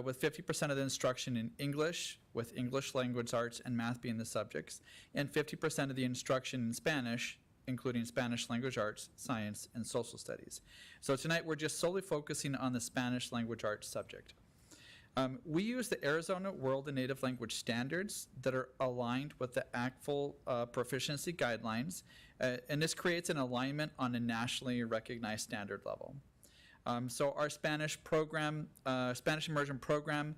S11: with 50% of the instruction in English, with English language arts and math being the subjects, and 50% of the instruction in Spanish, including Spanish language arts, science, and social studies. So tonight we're just solely focusing on the Spanish language arts subject. We use the Arizona World and Native Language Standards that are aligned with the ACTFL proficiency guidelines, and this creates an alignment on a nationally recognized standard level. So our Spanish program, Spanish immersion program,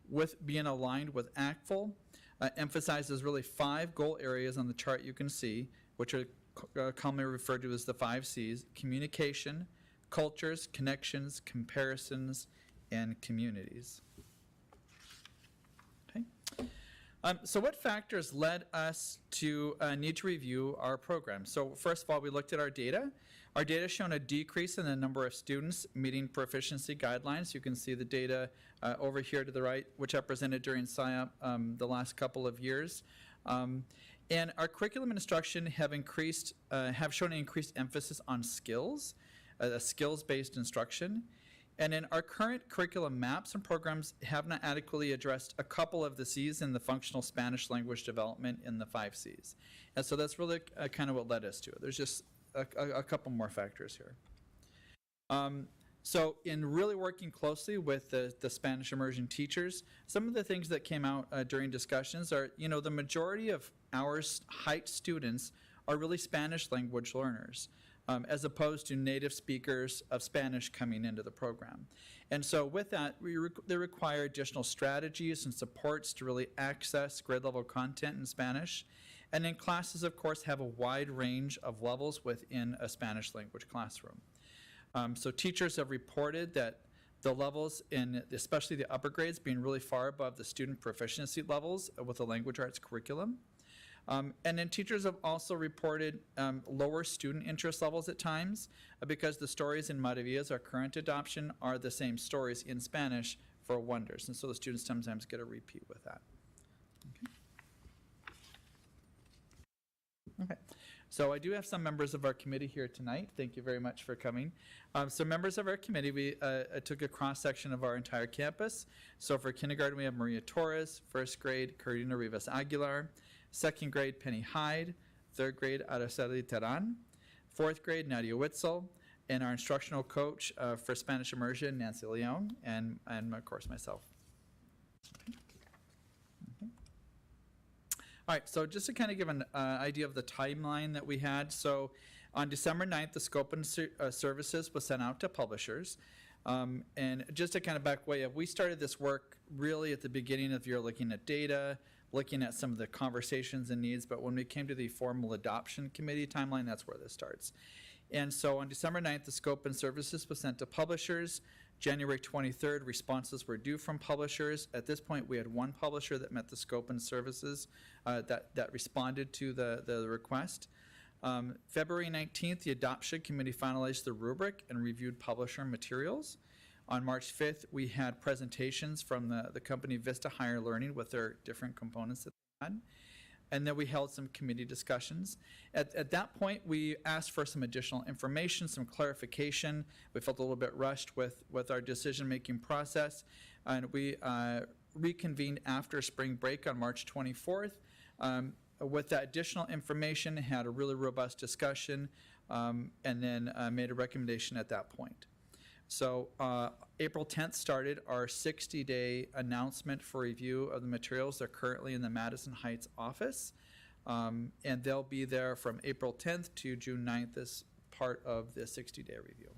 S11: with being aligned with ACTFL, emphasizes really 5 goal areas on the chart you can see, which are commonly referred to as the 5 C's: communication, cultures, connections, comparisons, and communities. So what factors led us to need to review our program? So first of all, we looked at our data. Our data has shown a decrease in the number of students meeting proficiency guidelines. You can see the data over here to the right, which I presented during SIOP the last couple of years. And our curriculum and instruction have shown an increased emphasis on skills, skills-based instruction. And in our current curriculum maps and programs have not adequately addressed a couple of the C's in the functional Spanish language development in the 5 C's. And so that's really kind of what led us to it. There's just a couple more factors here. So in really working closely with the Spanish immersion teachers, some of the things that came out during discussions are, the majority of our Heights students are really Spanish language learners, as opposed to native speakers of Spanish coming into the program. And so with that, they require additional strategies and supports to really access grade level content in Spanish. And then classes, of course, have a wide range of levels within a Spanish language classroom. So teachers have reported that the levels in especially the upper grades being really far above the student proficiency levels with the language arts curriculum. And then teachers have also reported lower student interest levels at times because the stories in Maravillas, our current adoption, are the same stories in Spanish for Wonders. And so the students sometimes get a repeat with that. Okay. So I do have some members of our committee here tonight. Thank you very much for coming. So members of our committee, we took a cross-section of our entire campus. So for kindergarten, we have Maria Torres. First grade, Carolina Rivas Aguilar. Second grade, Penny Hyde. Third grade, Araceli Terán. Fourth grade, Nadia Witzel. And our instructional coach for Spanish immersion, Nancy Leon, and of course myself. All right, so just to kind of give an idea of the timeline that we had. So on December 9th, the scope and services was sent out to publishers. And just to kind of back way up, we started this work really at the beginning of the year looking at data, looking at some of the conversations and needs, but when we came to the formal adoption committee timeline, that's where this starts. And so on December 9th, the scope and services was sent to publishers. January 23rd, responses were due from publishers. At this point, we had one publisher that met the scope and services that responded to the request. February 19th, the adoption committee finalized the rubric and reviewed publisher materials. On March 5th, we had presentations from the company Vista Higher Learning with their different components that they had. And then we held some committee discussions. At that point, we asked for some additional information, some clarification. We felt a little bit rushed with our decision-making process. And we reconvened after spring break on March 24th. With that additional information, had a really robust discussion, and then made a recommendation at that point. So April 10th started our 60-day announcement for review of the materials. They're currently in the Madison Heights office, and they'll be there from April 10th to June 9th as part of the 60-day review.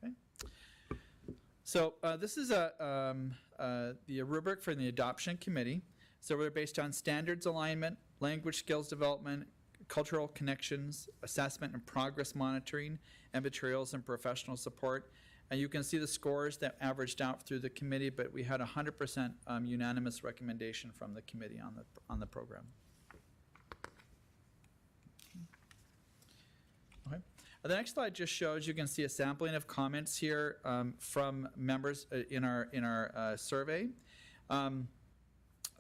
S11: Okay. So this is the rubric for the adoption committee. So we're based on standards alignment, language skills development, cultural connections, assessment and progress monitoring, and materials and professional support. And you can see the scores that averaged out through the committee, but we had 100% unanimous recommendation from the committee on the program. Okay. The next slide just shows, you can see a sampling of comments here from members in our survey.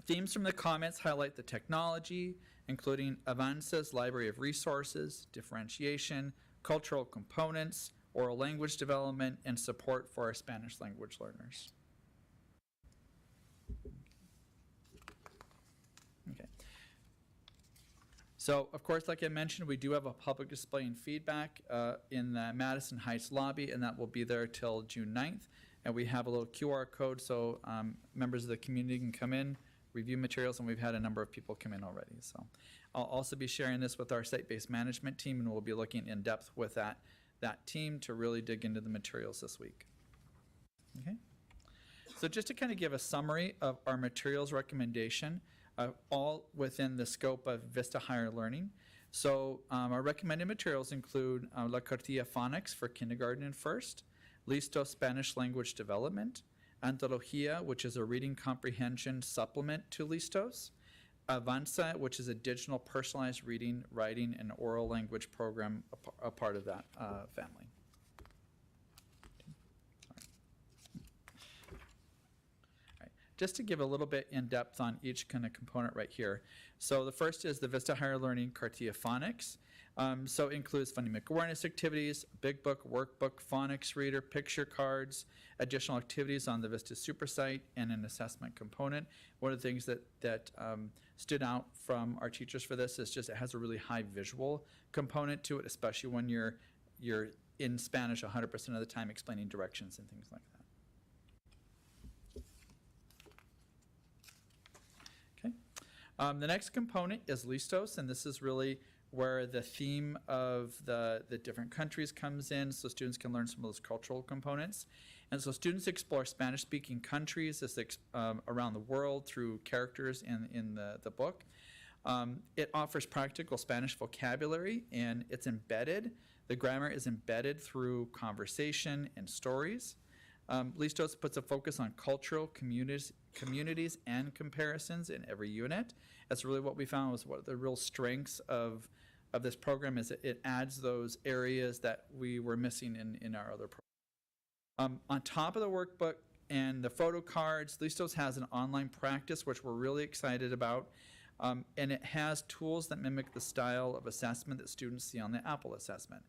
S11: Themes from the comments highlight the technology, including Avanza's library of resources, differentiation, cultural components, oral language development, and support for our Spanish language learners. Okay. So, of course, like I mentioned, we do have a public display and feedback in the Madison Heights lobby, and that will be there till June 9th. And we have a little QR code so members of the community can come in, review materials, and we've had a number of people come in already. So I'll also be sharing this with our site-based management team, and we'll be looking in depth with that team to really dig into the materials this week. Okay. So just to kind of give a summary of our materials recommendation, all within the scope of Vista Higher Learning. So our recommended materials include La Cartilla Phonics for kindergarten and first, Listo Spanish Language Development, Antología, which is a reading comprehension supplement to Listos, Avanza, which is a digital personalized reading, writing, and oral language program, a part of that family. just to give a little bit in depth on each kind of component right here. So the first is the Vista Higher Learning Cartia Phonics. So it includes phonemic awareness activities, big book, workbook, phonics reader, picture cards, additional activities on the Vista Super Site, and an assessment component. One of the things that stood out from our teachers for this is just it has a really high visual component to it, especially when you're in Spanish 100% of the time explaining directions and things like that. Okay. The next component is Listos, and this is really where the theme of the different countries comes in, so students can learn some of those cultural components. And so students explore Spanish-speaking countries around the world through characters in the book. It offers practical Spanish vocabulary, and it's embedded. The grammar is embedded through conversation and stories. Listos puts a focus on cultural communities and comparisons in every unit. That's really what we found was what the real strengths of this program is. It adds those areas that we were missing in our other programs. On top of the workbook and the photo cards, Listos has an online practice, which we're really excited about. And it has tools that mimic the style of assessment that students see on the Apple assessment,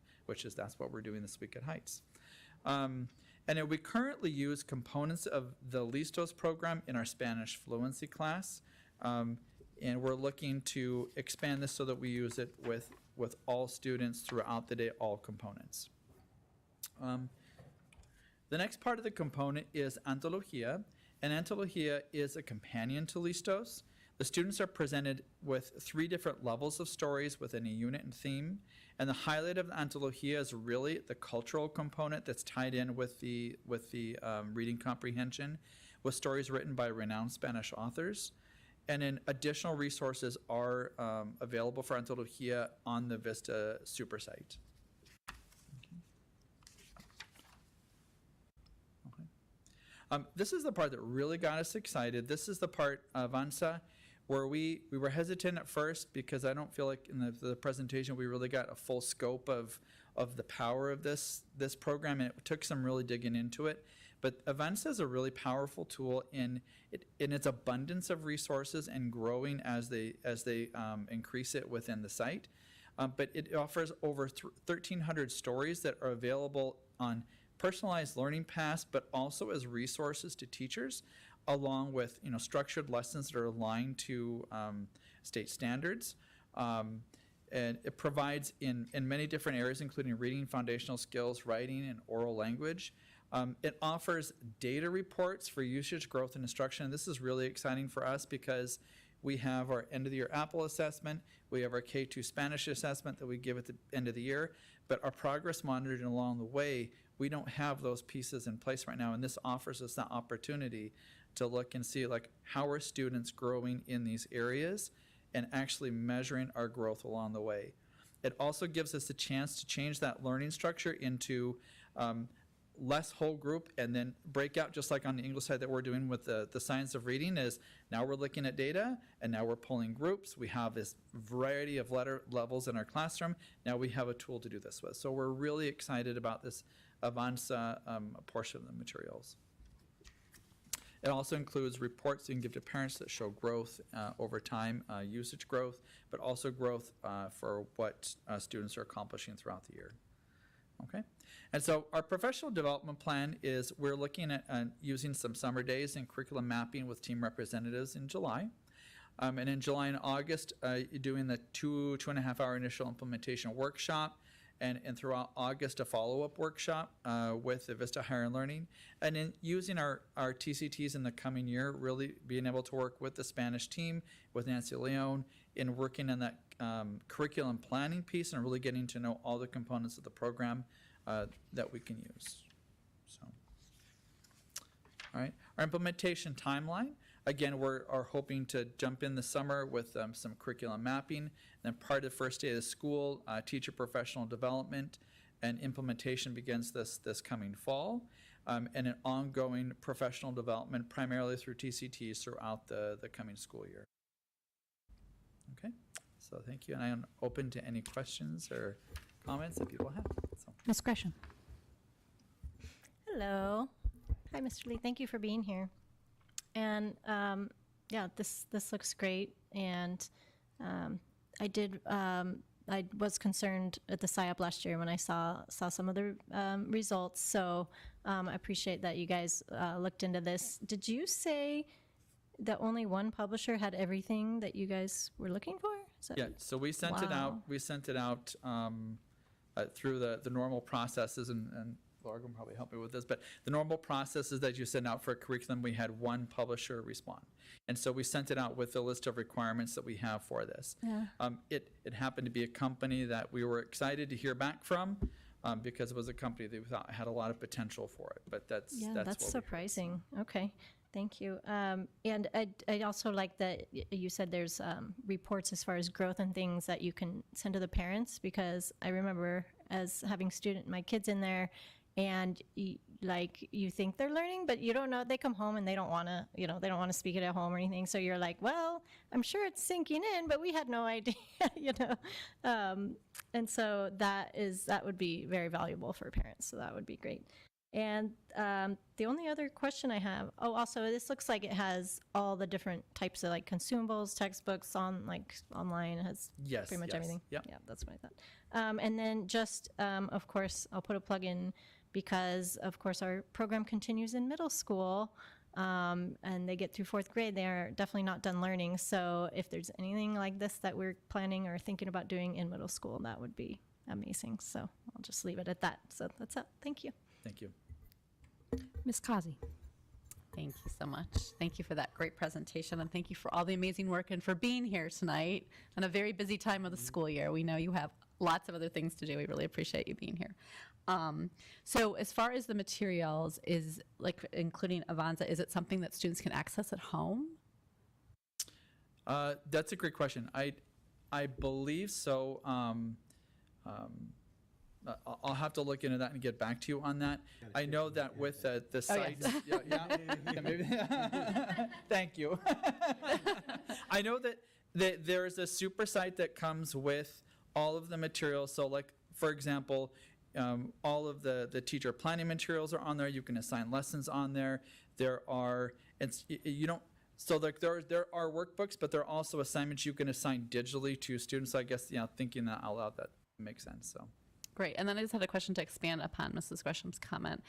S11: that's what we're doing this week at Heights. And we currently use components of the Listos program in our Spanish fluency class. And we're looking to expand this so that we use it with all students throughout the day, all components. The next part of the component is Antología, and Antología is a companion to Listos. The students are presented with 3 different levels of stories within a unit and theme, and the highlight of the Antología is really the cultural component that's tied in with the reading comprehension, with stories written by renowned Spanish authors. And then additional resources are available for Antología on the Vista Super Site. This is the part that really got us excited. This is the part, Avanza, where we were hesitant at first because I don't feel like in the presentation we really got a full scope of the power of this program, and it took some really digging into it. But Avanza is a really powerful tool in its abundance of resources and growing as they increase it within the site. But it offers over 1,300 stories that are available on personalized learning paths, but also as resources to teachers, along with structured lessons that are aligned to state standards. And it provides in many different areas, including reading, foundational skills, writing, and oral language. It offers data reports for usage, growth, and instruction. This is really exciting for us because we have our end-of-the-year Apple assessment. We have our K-2 Spanish assessment that we give at the end of the year. But our progress monitoring along the way, we don't have those pieces in place right now. And this offers us that opportunity to look and see how are students growing in these areas and actually measuring our growth along the way. It also gives us a chance to change that learning structure into less whole group and then break out, just like on the English side that we're doing with the science of reading, is now we're looking at data and now we're pulling groups. We have this variety of letter levels in our classroom. Now we have a tool to do this with. So we're really excited about this Avanza portion of the materials. It also includes reports you can give to parents that show growth over time, usage growth, but also growth for what students are accomplishing throughout the year. Okay, and so our professional development plan is we're looking at using some summer days and curriculum mapping with team representatives in July. And in July and August, doing the 2.5 hour initial implementation workshop, and throughout August, a follow-up workshop with the Vista Higher Learning. And in using our TCTs in the coming year, really being able to work with the Spanish team, with Nancy Leone, in working on that curriculum planning piece and really getting to know all the components of the program that we can use. So, all right, our implementation timeline. Again, we are hoping to jump in the summer with some curriculum mapping. Then part of the first day of the school, teacher professional development and implementation begins this coming fall. And an ongoing professional development primarily through TCTs throughout the coming school year. Okay, so thank you. And I am open to any questions or comments that people have. So.
S8: Ms. Gresham. Hello. Hi, Mr. Lee. Thank you for being here. And yeah, this looks great. And I was concerned at the SIOP last year when I saw some of the results. So I appreciate that you guys looked into this. Did you say that only one publisher had everything that you guys were looking for? Is that-
S11: Yeah, so we sent it out.
S8: Wow.
S11: We sent it out through the normal processes, and Laura can probably help me with this. But the normal processes that you send out for a curriculum, we had one publisher respond, and so we sent it out with the list of requirements that we have for this.
S8: Yeah.
S11: It happened to be a company that we were excited to hear back from because it was a company that we thought had a lot of potential for it. But that's
S8: Yeah,
S11: what
S8: that's
S11: we heard.
S8: surprising. Okay, thank you. And I'd also like that you said there's reports as far as growth and things that you can send to the parents, because I remember as having my kids in there, and you think they're learning, but you don't know. They come home and they don't want to, they don't want to speak it at home or anything. So you're like, well, I'm sure it's sinking in, but we had no idea, And so that would be very valuable for parents. So that would be great. And the only other question I have, also this looks like it has all the different types of like consumables, textbooks online. It has
S11: Yes,
S8: pretty much
S11: yes,
S8: everything.
S11: yep.
S8: Yeah, that's what I thought. And then just, of course, I'll put a plug in because, of course, our program continues in middle school, and they get through 4th grade. They are definitely not done learning. So if there's anything like this that we're planning or thinking about doing in middle school, that would be amazing. So I'll just leave it at that. So that's it. Thank you.
S11: Thank you.
S1: Ms. Causey.
S4: Thank you so much. Thank you for that great presentation, and thank you for all the amazing work and for being here tonight on a very busy time of the school year. We know you have lots of other things to do. We really appreciate you being here. So as far as the materials, is like including Avanza, is it something that students can access at home?
S11: That's a great question. I believe so. I'll have to look into that and get back to you on that. I know that with the sites, yeah, maybe. Thank you. I know that there's a super site that comes with all of the materials. So, like for example, all of the teacher planning materials are on there. You can assign lessons on there. There are So like there are workbooks, but there are also assignments you can assign digitally to students. So I guess thinking that out loud, that makes sense. So.
S4: Great. And then I just had a question to expand upon Mrs. Gresham's comment.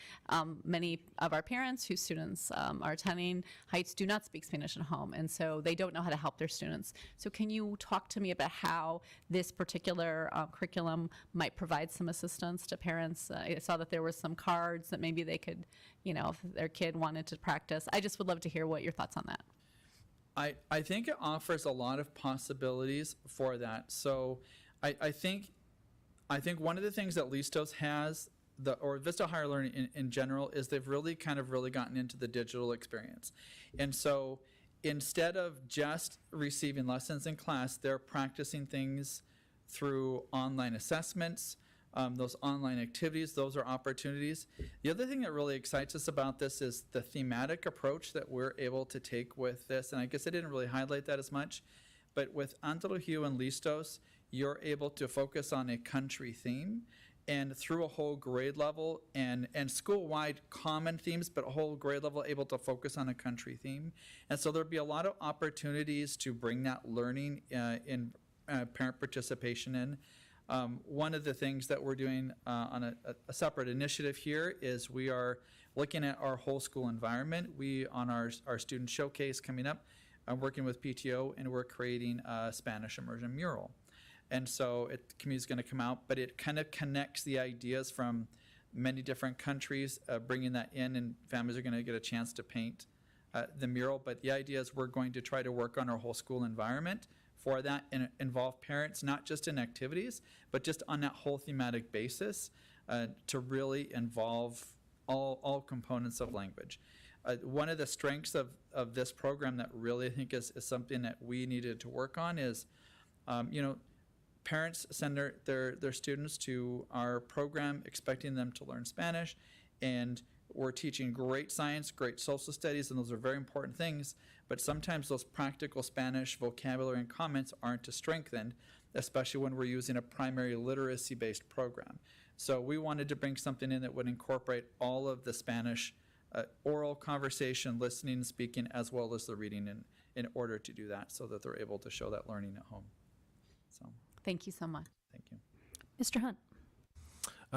S4: Many of our parents whose students are attending Heights do not speak Spanish at home, and so they don't know how to help their students. So can you talk to me about how this particular curriculum might provide some assistance to parents? I saw that there were some cards that maybe they could, if their kid wanted to practice. I just would love to hear what your thoughts on that.
S11: I think it offers a lot of possibilities for that. So I think one of the things that Listos has, or Vista Higher Learning in general, is they've really gotten into the digital experience. And so instead of just receiving lessons in class, they're practicing things through online assessments, those online activities. Those are opportunities. The other thing that really excites us about this is the thematic approach that we're able to take with this. And I guess I didn't really highlight that as much, but with Antologio and Listos, you're able to focus on a country theme, and through a whole grade level and school-wide common themes, but a whole grade level able to focus on a country theme. And so there'll be a lot of opportunities to bring that learning in parent participation in. One of the things that we're doing on a separate initiative here is we are looking at our whole school environment. We, on our student showcase coming up, I'm working with PTO, and we're creating a Spanish immersion mural. And so the community is going to come out, but it kind of connects the ideas from many different countries, bringing that in, and families are going to get a chance to paint the mural. But the idea is we're going to try to work on our whole school environment for that and involve parents, not just in activities, but just on that whole thematic basis to really involve all components of language. One of the strengths of this program that really I think is something that we needed to work on is, parents send their students to our program expecting them to learn Spanish, and we're teaching great science, great social studies, and those are very important things, but sometimes those practical Spanish vocabulary and comments aren't as strengthened, especially when we're using a primary literacy-based program. So we wanted to bring something in that would incorporate all of the Spanish oral conversation, listening and speaking, as well as the reading in order to do that so that they're able to show that learning at home. So,
S4: Thank you so much.
S11: thank you.
S1: Mr. Hunt?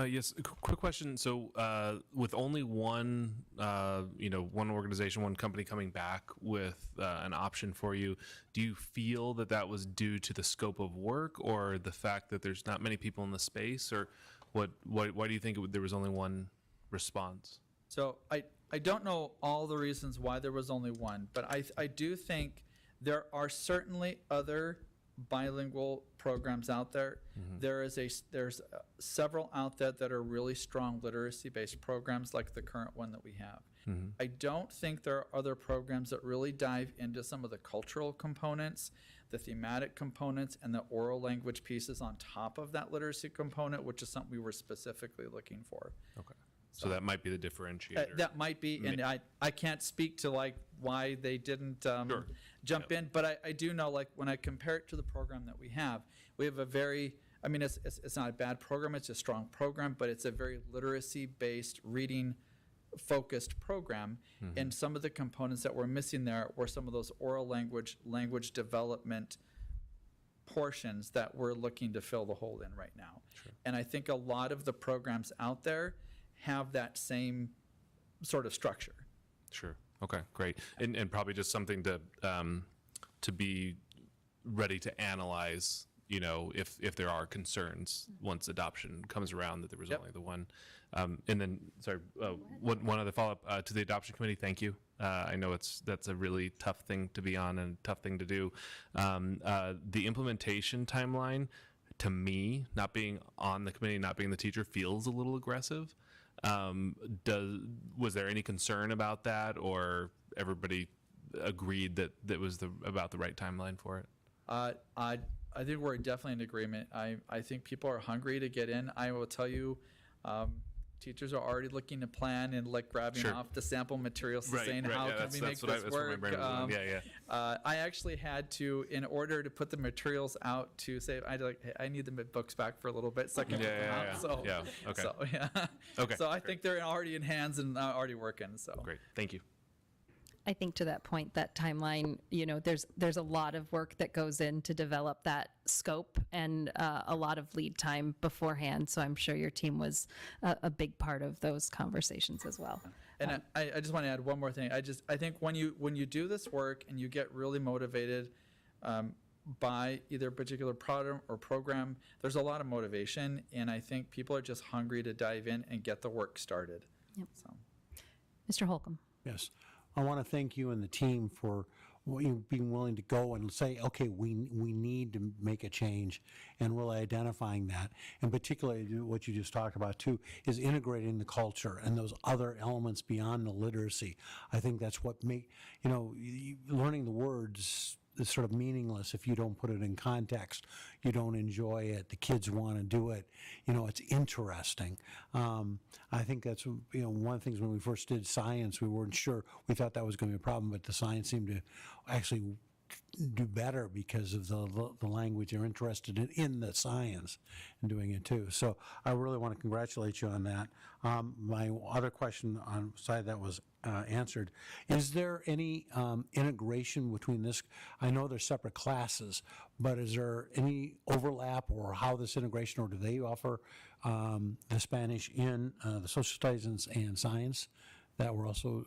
S7: Yes, quick question. So, with only one, one organization, one company coming back with an option for you, do you feel that that was due to the scope of work or the fact that there's not many people in the space, or why do you think there was only one response?
S11: So I don't know all the reasons why there was only one, but I do think there are certainly other bilingual programs out there. There's several out there that are really strong literacy-based programs like the current one that we have. I don't think there are other programs that really dive into some of the cultural components, the thematic components, and the oral language pieces on top of that literacy component, which is something we were specifically looking for.
S7: Okay. So that might be the differentiator.
S11: That might be, and I can't speak to like why they didn't jump in, but I do know, like, when I compare it to the program that we have a very, I mean, it's not a bad program, it's a strong program, but it's a very literacy-based, reading-focused program, and some of the components that were missing there were some of those oral language development portions that we're looking to fill the hole in right now. And I think a lot of the programs out there have that same sort of structure.
S7: Sure. Okay, great. And probably just something to be ready to analyze, if there are concerns once adoption comes around, that there was only the one. And then, sorry, one other follow-up to the adoption committee. Thank you. I know that's a really tough thing to be on and a tough thing to do. The implementation timeline, to me, not being on the committee, not being the teacher, feels a little aggressive. Was there any concern about that, or everybody agreed that was about the right timeline for it?
S11: I think we're definitely in agreement. I think people are hungry to get in. I will tell you, teachers are already looking to plan and like grabbing off the sample materials and saying, how can we make this work? I actually had to, in order to put the materials out, to say, I need the books back for a little bit so I can put them out. So I think they're already in hands and already working. So
S7: great, thank you.
S1: I think to that point, that timeline, there's a lot of work that goes in to develop that scope and a lot of lead time beforehand. So I'm sure your team was a big part of those conversations as well.
S11: And I just want to add one more thing. I think when you do this work and you get really motivated by either a particular product or program, there's a lot of motivation, and I think people are just hungry to dive in and get the work started.
S1: Yep.
S11: So.
S1: Mr. Holcomb.
S3: Yes. I want to thank you and the team for being willing to go and say, okay, we need to make a change, and really identifying that. And particularly what you just talked about too is integrating the culture and those other elements beyond the literacy. I think that's what learning the words is sort of meaningless if you don't put it in context. You don't enjoy it. The kids want to do it. It's interesting. I think that's, one of the things when we first did science, we weren't sure. We thought that was going to be a problem, but the science seemed to actually do better because of the language they're interested in the science and doing it too. So I really want to congratulate you on that. My other question on the side that was answered, is there any integration between this? I know they're separate classes, but is there any overlap or how this integration, or do they offer the Spanish in the social studies and science that we're also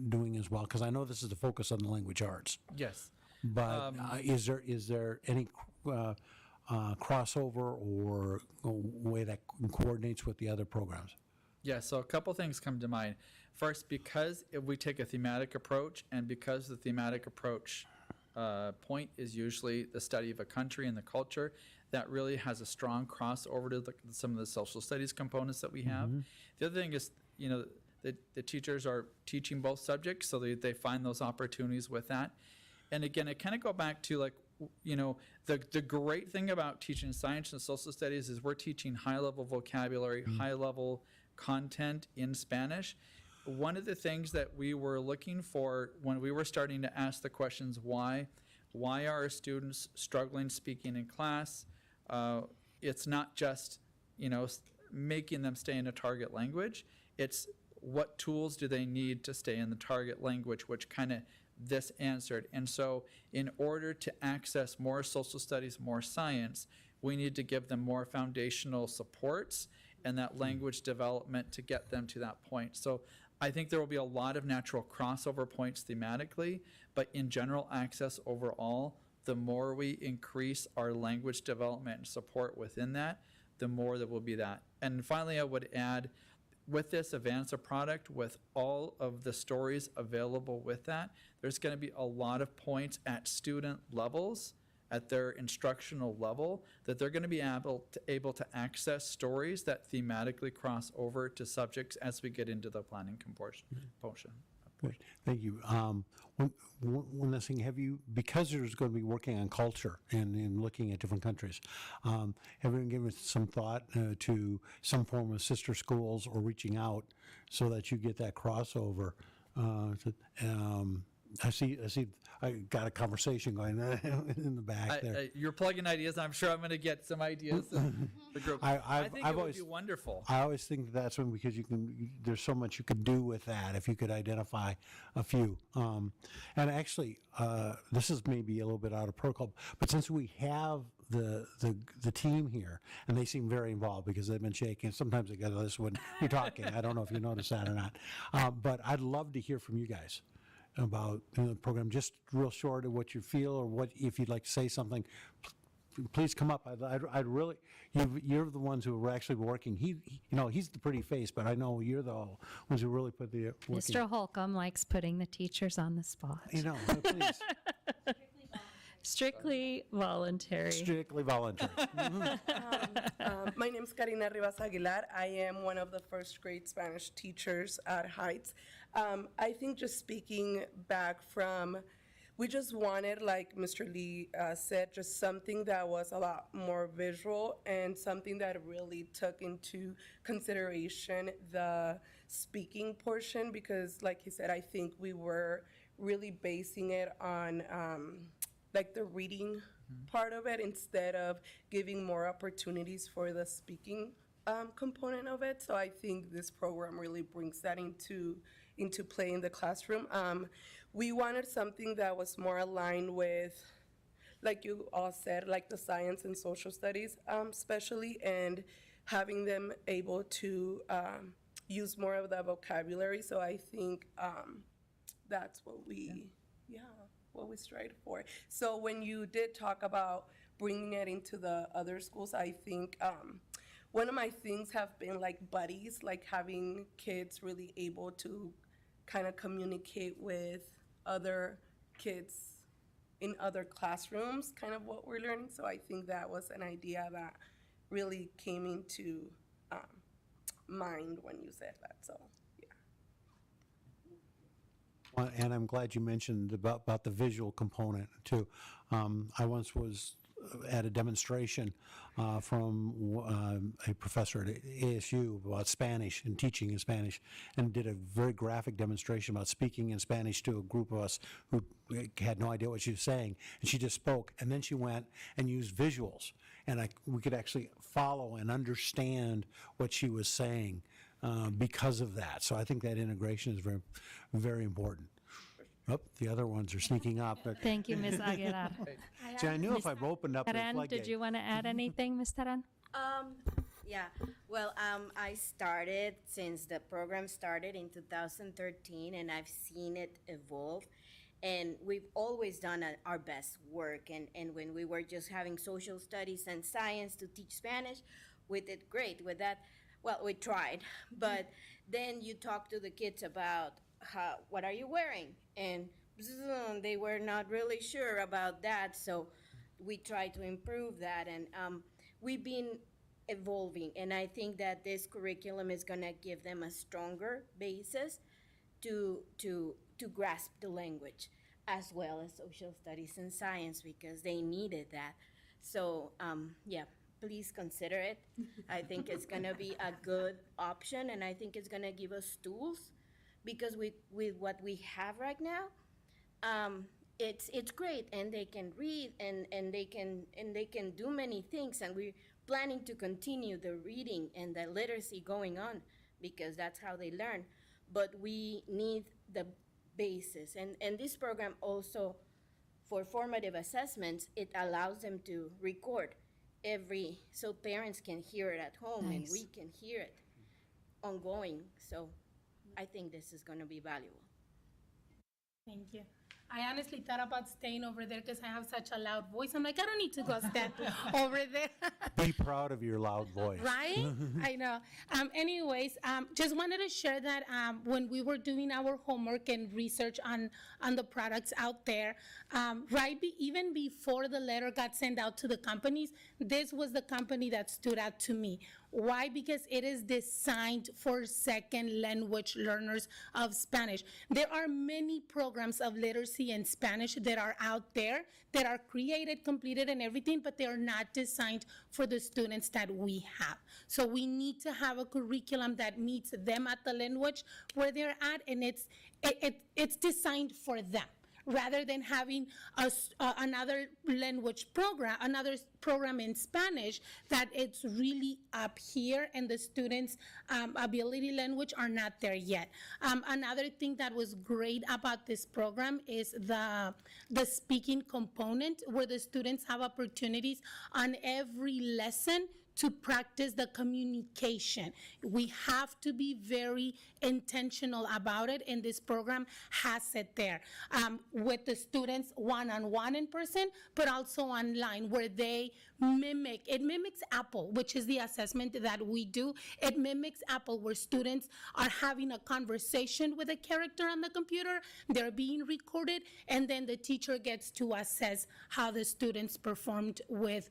S3: doing as well? Because I know this is the focus on the language arts.
S11: Yes.
S3: But is there any crossover or way that coordinates with the other programs?
S11: Yeah, so a couple things come to mind. First, because if we take a thematic approach, and because the thematic approach point is usually the study of a country and the culture, that really has a strong crossover to some of the social studies components that we have. The other thing is, the teachers are teaching both subjects, so they find those opportunities with that. And again, I kind of go back to the great thing about teaching science and social studies is we're teaching high-level vocabulary, high-level content in Spanish. One of the things that we were looking for when we were starting to ask the questions, why are our students struggling speaking in class? It's not just, making them stay in a target language. It's what tools do they need to stay in the target language, which kind of this answered. And so in order to access more social studies, more science, we need to give them more foundational supports and that language development to get them to that point. So I think there will be a lot of natural crossover points thematically, but in general access overall, the more we increase our language development and support within that, the more there will be that. And finally, I would add, with this Avanza product, with all of the stories available with that, there's going to be a lot of points at student levels, at their instructional level, that they're going to be able to access stories that thematically cross over to subjects as we get into the planning portion.
S3: Good. Thank you. One last thing, have you, because there's going to be working on culture and looking at different countries, have you given some thought to some form of sister schools or reaching out so that you get that crossover? I got a conversation going in the back there.
S11: You're plugging ideas. I'm sure I'm going to get some ideas in the group. I think it would be wonderful.
S3: I always think that's when, because there's so much you could do with that if you could identify a few. And actually, this is maybe a little bit out of protocol, but since we have the team here, and they seem very involved because they've been shaking. Sometimes they get this when you're talking. I don't know if you noticed that or not. But I'd love to hear from you guys about the program, just real short of what you feel, or what, if you'd like to say something, please come up. I'd really, you're the ones who are actually working. He's the pretty face, but I know you're the ones who really put the work in.
S1: Mr. Holcomb likes putting the teachers on the spot.
S3: Please.
S1: Strictly voluntary.
S3: Strictly voluntary.
S12: My name is Karina Rivas Aguilar. I am one of the first grade Spanish teachers at Heights. I think just speaking back from, we just wanted, like Mr. Lee said, just something that was a lot more visual and something that really took into consideration the speaking portion, because like he said, I think we were really basing it on like the reading part of it instead of giving more opportunities for the speaking component of it. So I think this program really brings that into play in the classroom. We wanted something that was more aligned with, like you all said, like the science and social studies especially, and having them able to use more of the vocabulary. So I think that's what we, what we strive for. So when you did talk about bringing it into the other schools, I think one of my things have been like buddies, like having kids really able to kind of communicate with other kids in other classrooms, kind of what we're learning. So I think that was an idea that really came into mind when you said that, so.
S3: And I'm glad you mentioned about the visual component too. I once was at a demonstration from a professor at ASU about Spanish and teaching in Spanish, and did a very graphic demonstration about speaking in Spanish to a group of us who had no idea what she was saying, and she just spoke, and then she went and used visuals, and we could actually follow and understand what she was saying because of that. So I think that integration is very, very important. Oh, the other ones are sneaking up. But
S1: Thank you, Ms. Aguilar.
S3: see, I knew if I opened up the
S1: Taran,
S3: floodgate.
S1: did you want to add anything, Ms. Taran?
S13: Yeah, well, I started since the program started in 2013, and I've seen it evolve. And we've always done our best work. And when we were just having social studies and science to teach Spanish, we did great with that. Well, we tried, but then you talk to the kids about what are you wearing? And they were not really sure about that, so we tried to improve that. And we've been evolving, and I think that this curriculum is going to give them a stronger basis to grasp the language, as well as social studies and science, because they needed that. So yeah, please consider it. I think it's going to be a good option, and I think it's going to give us tools, because with what we have right now, it's great, and they can read and they can do many things, and we're planning to continue the reading and the literacy going on, because that's how they learn. but we need the basis. And this program also, for formative assessments, it allows them to record so parents can hear it at home and we can hear it ongoing. So I think this is going to be valuable.
S14: Thank you. I honestly thought about staying over there because I have such a loud voice. I'm like, I don't need to go stand over there.
S3: Be proud of your loud voice.
S14: Right? I know. Anyways, just wanted to share that when we were doing our homework and research on the products out there, even before the letter got sent out to the companies, this was the company that stood out to me. Why? Because it is designed for second language learners of Spanish. There are many programs of literacy in Spanish that are out there that are created, completed, and everything, but they are not designed for the students that we have. So we need to have a curriculum that meets them at the language where they're at, and it's designed for them, rather than having another language program, another program in Spanish that it's really up here and the students' ability language are not there yet. Another thing that was great about this program is the speaking component, where the students have opportunities on every lesson to practice the communication. We have to be very intentional about it, and this program has it there with the students one-on-one in person, but also online, where they mimics Apple, which is the assessment that we do. It mimics Apple, where students are having a conversation with a character on the computer, they're being recorded, and then the teacher gets to assess how the students performed with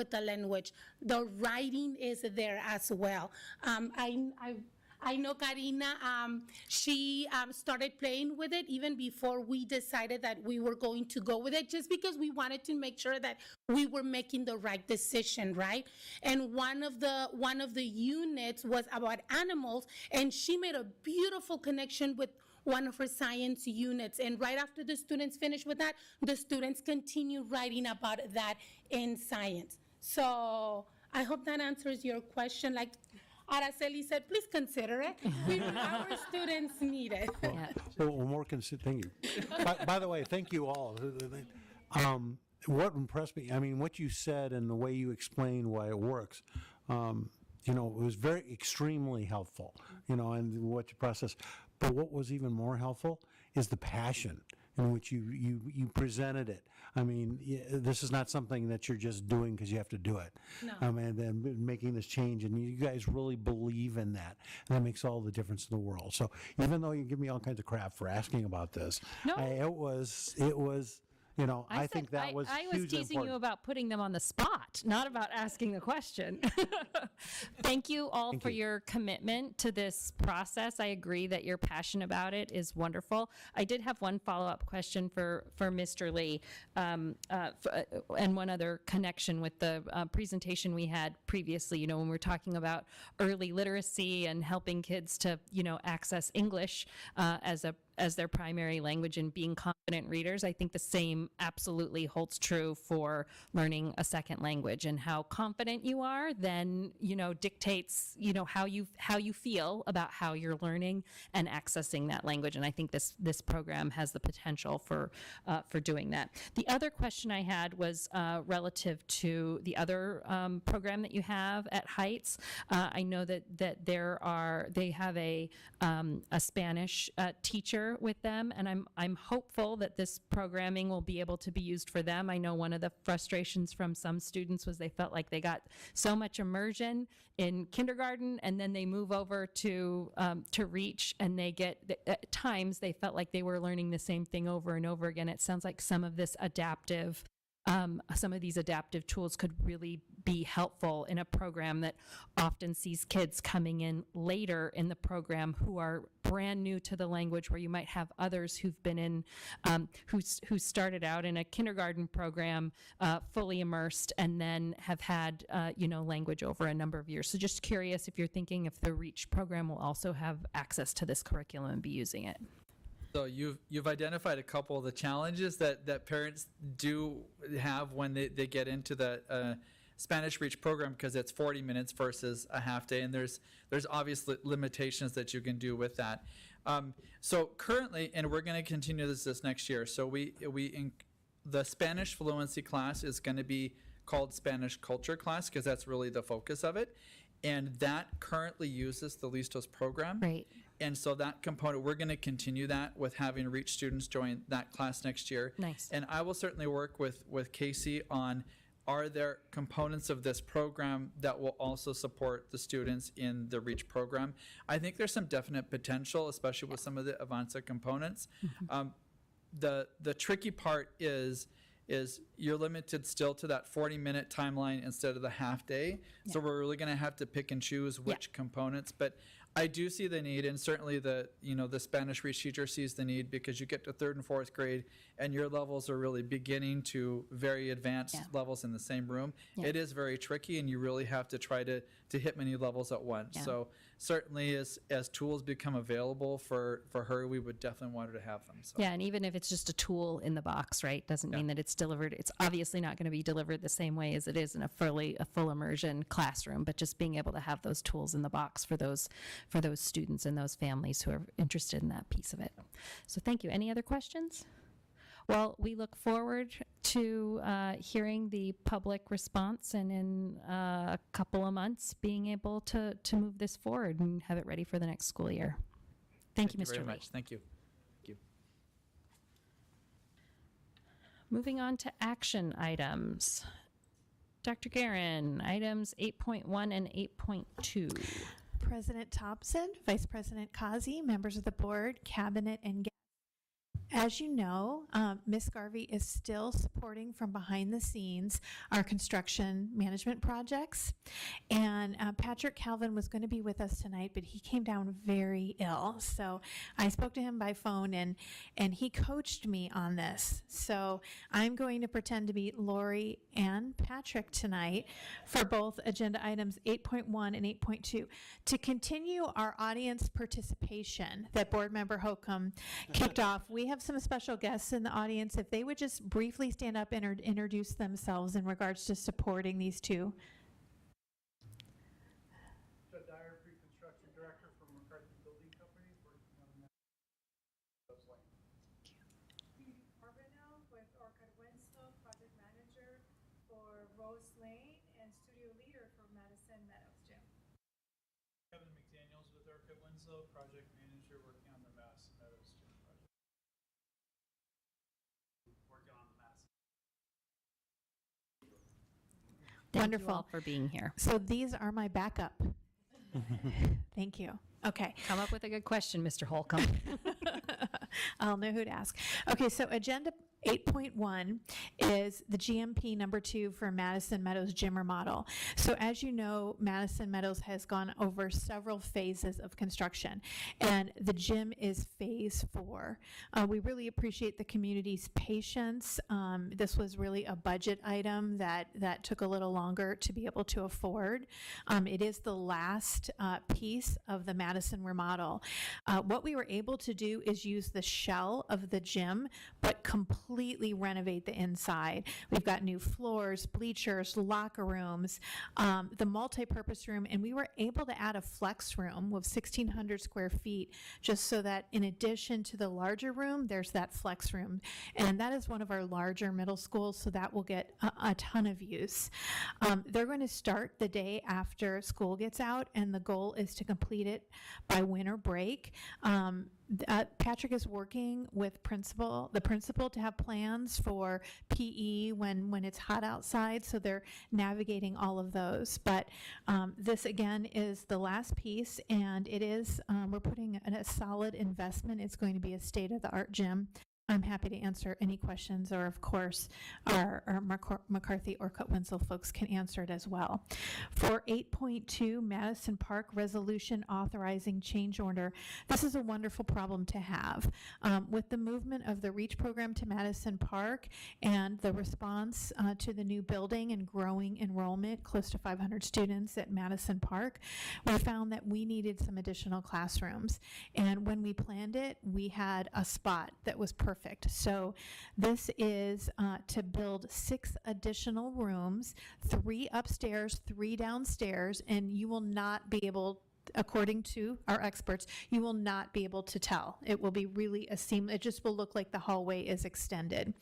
S14: the language. The writing is there as well. I know Karina, she started playing with it even before we decided that we were going to go with it, just because we wanted to make sure that we were making the right decision, right? And one of the units was about animals, and she made a beautiful connection with one of her science units. And right after the students finished with that, the students continue writing about that in science. So I hope that answers your question. Like Araceli said, please consider it. Our students need it.
S3: Well, more thank you. By the way, thank you all. What impressed me, I mean, what you said and the way you explained why it works, it was extremely helpful, and what you process. But what was even more helpful is the passion in which you presented it. I mean, this is not something that you're just doing because you have to do it.
S14: No.
S3: And then making this change, and you guys really believe in that, and that makes all the difference in the world. So even though you give me all kinds of crap for asking about this, it was. I think that was
S1: I was teasing you about putting them on the spot, not about asking the question. Thank you all for your commitment to this process. I agree that your passion about it is wonderful. I did have one follow-up question for Mr. Lee, and one other connection with the presentation we had previously, when we were talking about early literacy and helping kids to, access English as their primary language and being confident readers. I think the same absolutely holds true for learning a second language, and how confident you are then, dictates, how you feel about how you're learning and accessing that language. And I think this program has the potential for doing that. The other question I had was relative to the other program that you have at Heights. I know that they have a Spanish teacher with them, and I'm hopeful that this programming will be able to be used for them. I know one of the frustrations from some students was they felt like they got so much immersion in kindergarten, and then they move over to Reach, and at times they felt like they were learning the same thing over and over again. It sounds like some of these adaptive tools could really be helpful in a program that often sees kids coming in later in the program who are brand new to the language, where you might have others who've been in, who started out in a kindergarten program fully immersed, and then have had language over a number of years. So just curious if you're thinking if the REACH program will also have access to this curriculum and be using it.
S11: So you've identified a couple of the challenges that parents do have when they get into that Spanish Reach program because it's 40 minutes versus a half day, and there's obvious limitations that you can do with that. So currently, and we're going to continue this next year. So the Spanish fluency class is going to be called Spanish culture class because that's really the focus of it, and that currently uses the Listos program.
S1: Right.
S11: And so that component, we're going to continue that with having Reach students join that class next year.
S1: Nice.
S11: And I will certainly work with Casey on, are there components of this program that will also support the students in the Reach program? I think there's some definite potential, especially with some of the Avanza components. The tricky part is you're limited still to that 40-minute timeline instead of the half day. So we're really going to have to pick and choose which components. But I do see the need, and certainly the Spanish Reach teacher sees the need, because you get to 3rd and 4th grade and your levels are really beginning to very advanced levels in the same room. It is very tricky, and you really have to try to hit many levels at once. So certainly as tools become available for her, we would definitely want her to have them. So.
S1: Yeah, and even if it's just a tool in the box, right, doesn't mean that it's delivered. It's obviously not going to be delivered the same way as it is in a full immersion classroom, but just being able to have those tools in the box for those students and those families who are interested in that piece of it. So thank you. Any other questions? Well, we look forward to hearing the public response, and in a couple of months being able to move this forward and have it ready for the next school year. Thank you, Mr.
S11: Very
S1: Lee.
S11: much. Thank you.
S1: Moving on to action items. Dr. Guerin, items 8.1 and 8.2.
S6: President Thompson, Vice President Kazi, members of the board, cabinet, and guests. As you know, Ms. Garvey is still supporting from behind the scenes our construction management projects. And Patrick Calvin was going to be with us tonight, but he came down very ill. So I spoke to him by phone, and he coached me on this. So I'm going to pretend to be Lori and Patrick tonight for both agenda items 8.1 and 8.2. To continue our audience participation that Board Member Holcomb kicked off, we have some special guests in the audience. If they would just briefly stand up and introduce themselves in regards to supporting these two.
S15: Judd Dyer, pre-construction director for McCarthy Building Company, working on those lines.
S16: Phoebe Carbonell with Orchid Winslow, project manager for Rose Lane and studio leader for Madison Meadows Gym.
S15: Kevin McDaniels with Orchid Winslow, project manager working on the Madison Meadows Gym project. Working on the Madison.
S1: Thank you all for being here.
S6: So these are my backup. Thank you. Okay.
S1: Come up with a good question, Mr. Holcomb.
S6: I'll know who to ask. Okay, so agenda 8.1 is the GMP number 2 for Madison Meadows gym remodel. So as you know, Madison Meadows has gone over several phases of construction, and the gym is phase 4. We really appreciate the community's patience. This was really a budget item that took a little longer to be able to afford. It is the last piece of the Madison remodel. What we were able to do is use the shell of the gym, but completely renovate the inside. We've got new floors, bleachers, locker rooms, the multi-purpose room, and we were able to add a flex room with 1,600 square feet, just so that in addition to the larger room, there's that flex room. And that is one of our larger middle schools, so that will get a ton of use. They're going to start the day after school gets out, and the goal is to complete it by winter break. Patrick is working with the principal to have plans for PE when it's hot outside, so they're navigating all of those. But this again is the last piece, and it is, we're putting in a solid investment. It's going to be a state-of-the-art gym. I'm happy to answer any questions, or of course, our McCarthy or Winslow folks can answer it as well. For 8.2, Madison Park Resolution Authorizing Change Order, this is a wonderful problem to have. With the movement of the REACH program to Madison Park and the response to the new building and growing enrollment, close to 500 students at Madison Park, we found that we needed some additional classrooms. And when we planned it, we had a spot that was perfect perfect. So this is to build 6 additional rooms, 3 upstairs, 3 downstairs, and you will not be able, according to our experts, you will not be able to tell. It will be really it just will look like the hallway is extended.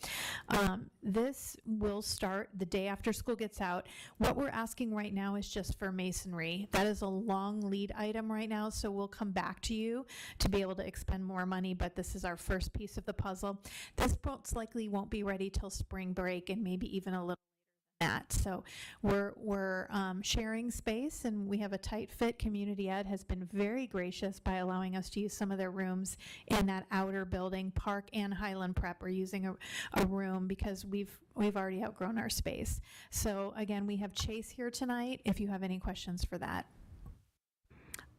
S6: This will start the day after school gets out. What we're asking right now is just for masonry. That is a long lead item right now, so we'll come back to you to be able to expend more money, but this is our first piece of the puzzle. This most likely won't be ready till spring break and maybe even a little that. So we're sharing space, and we have a tight fit. Community Ed has been very gracious by allowing us to use some of their rooms in that outer building. Park and Highland Prep are using a room because we've already outgrown our space. So again, we have Chase here tonight if you have any questions for that.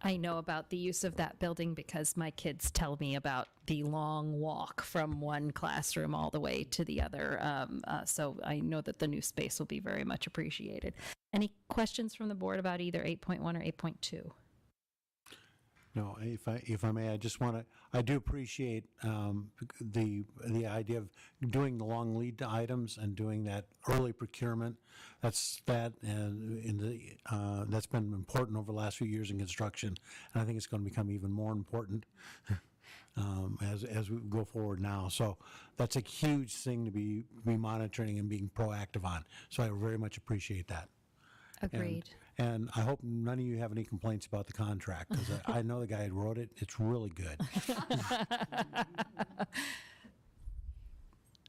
S1: I know about the use of that building because my kids tell me about the long walk from one classroom all the way to the other. So I know that the new space will be very much appreciated. Any questions from the board about either 8.1 or 8.2?
S3: No, if I may, I just want to, I do appreciate the idea of doing the long lead items and doing that early procurement. That's been important over the last few years in construction, and I think it's going to become even more important as we go forward now. So that's a huge thing to be monitoring and being proactive on. So I very much appreciate that.
S1: Agreed.
S3: And I hope none of you have any complaints about the contract, because I know the guy who wrote it. It's really good.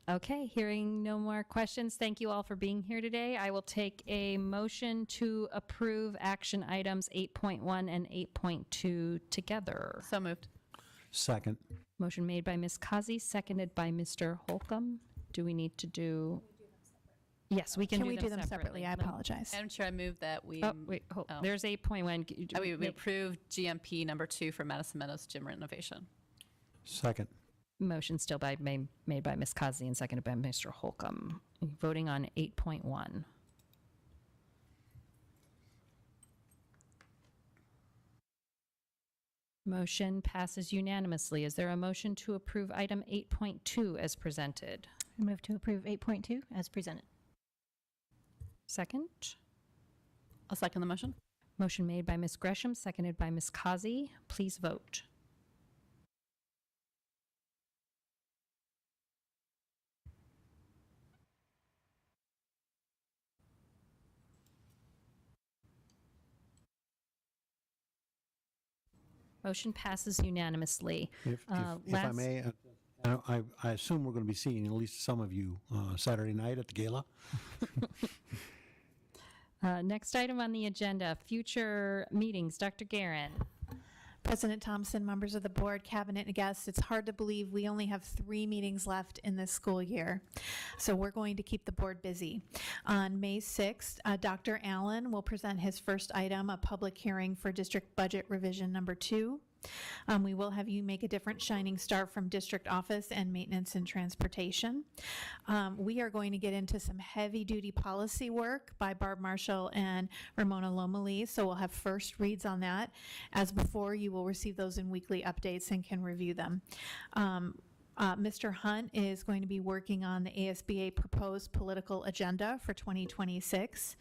S1: Okay, hearing no more questions, thank you all for being here today. I will take a motion to approve action items 8.1 and 8.2 together.
S4: So moved.
S3: Second.
S1: Motion made by Ms. Kazi, seconded by Mr. Holcomb. Do we need to do? Yes, we can do them separately.
S6: Can we do them separately? I apologize.
S4: Madam Chair, I move that we.
S1: Oh, wait, there's 8.1.
S4: We approve GMP number 2 for Madison Meadows Gym renovation.
S3: Second.
S1: Motion still made by Ms. Kazi and seconded by Mr. Holcomb. Voting on 8.1. Motion passes unanimously. Is there a motion to approve item 8.2 as presented?
S8: I move to approve 8.2 as presented.
S1: Second.
S4: I'll second the motion.
S1: Motion made by Ms. Gresham, seconded by Ms. Kazi. Please vote. Motion passes unanimously.
S3: If I may, I assume we're going to be seeing at least some of you Saturday night at the gala.
S1: Next item on the agenda, future meetings. Dr. Guerin.
S6: President Thompson, members of the board, cabinet, and guests, it's hard to believe we only have 3 meetings left in this school year. So we're going to keep the board busy. On May 6th, Dr. Allen will present his first item, a public hearing for district budget revision number 2. We will have you make a different shining star from district office and maintenance and transportation. We are going to get into some heavy duty policy work by Barb Marshall and Ramona Lomeli, so we'll have first reads on that. As before, you will receive those in weekly updates and can review them. Mr. Hunt is going to be working on the ASBA proposed political agenda for 2026.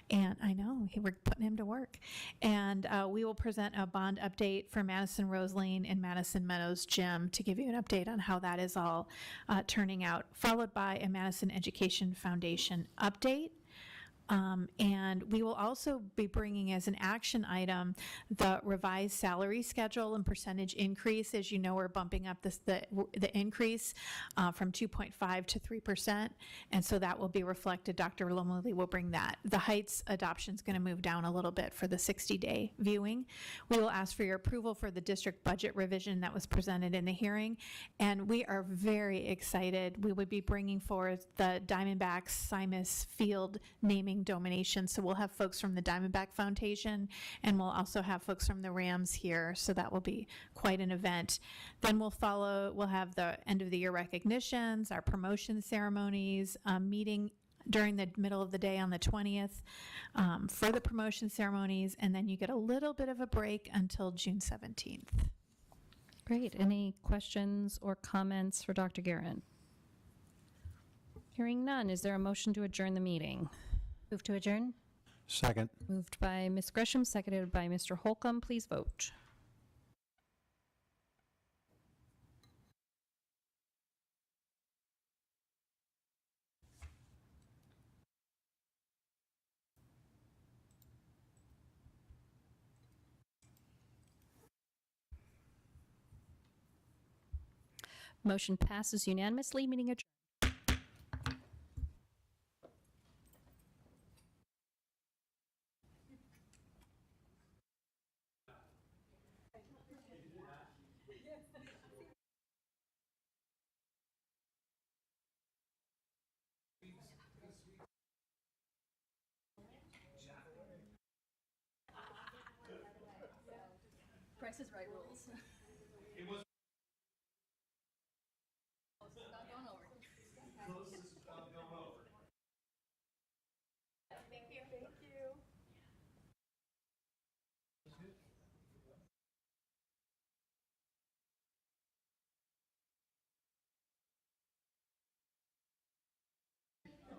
S6: And I know, we're putting him to work. And we will present a bond update for Madison Rose Lane and Madison Meadows Gym to give you an update on how that is all turning out, followed by a Madison Education Foundation update. And we will also be bringing as an action item the revised salary schedule and percentage increase. As you know, we're bumping up the increase from 2.5 to 3%, and so that will be reflected. Dr. Lomeli will bring that. The Heights adoption is going to move down a little bit for the 60-day viewing. We will ask for your approval for the district budget revision that was presented in the hearing, and we are very excited. We would be bringing forth the Diamondbacks Simus Field naming domination. So we'll have folks from the Diamondback Foundation, and we'll also have folks from the Rams here. So that will be quite an event. Then we'll have the end of the year recognitions, our promotion ceremonies, meeting during the middle of the day on the 20th for the promotion ceremonies, and then you get a little bit of a break until June 17th.
S1: Great. Any questions or comments for Dr. Guerin? Hearing none, is there a motion to adjourn the meeting?
S8: Move to adjourn?
S3: Second.
S1: Moved by Ms. Gresham, seconded by Mr. Holcomb. Please vote. Motion passes unanimously, meeting adjourned. Price is Right rules.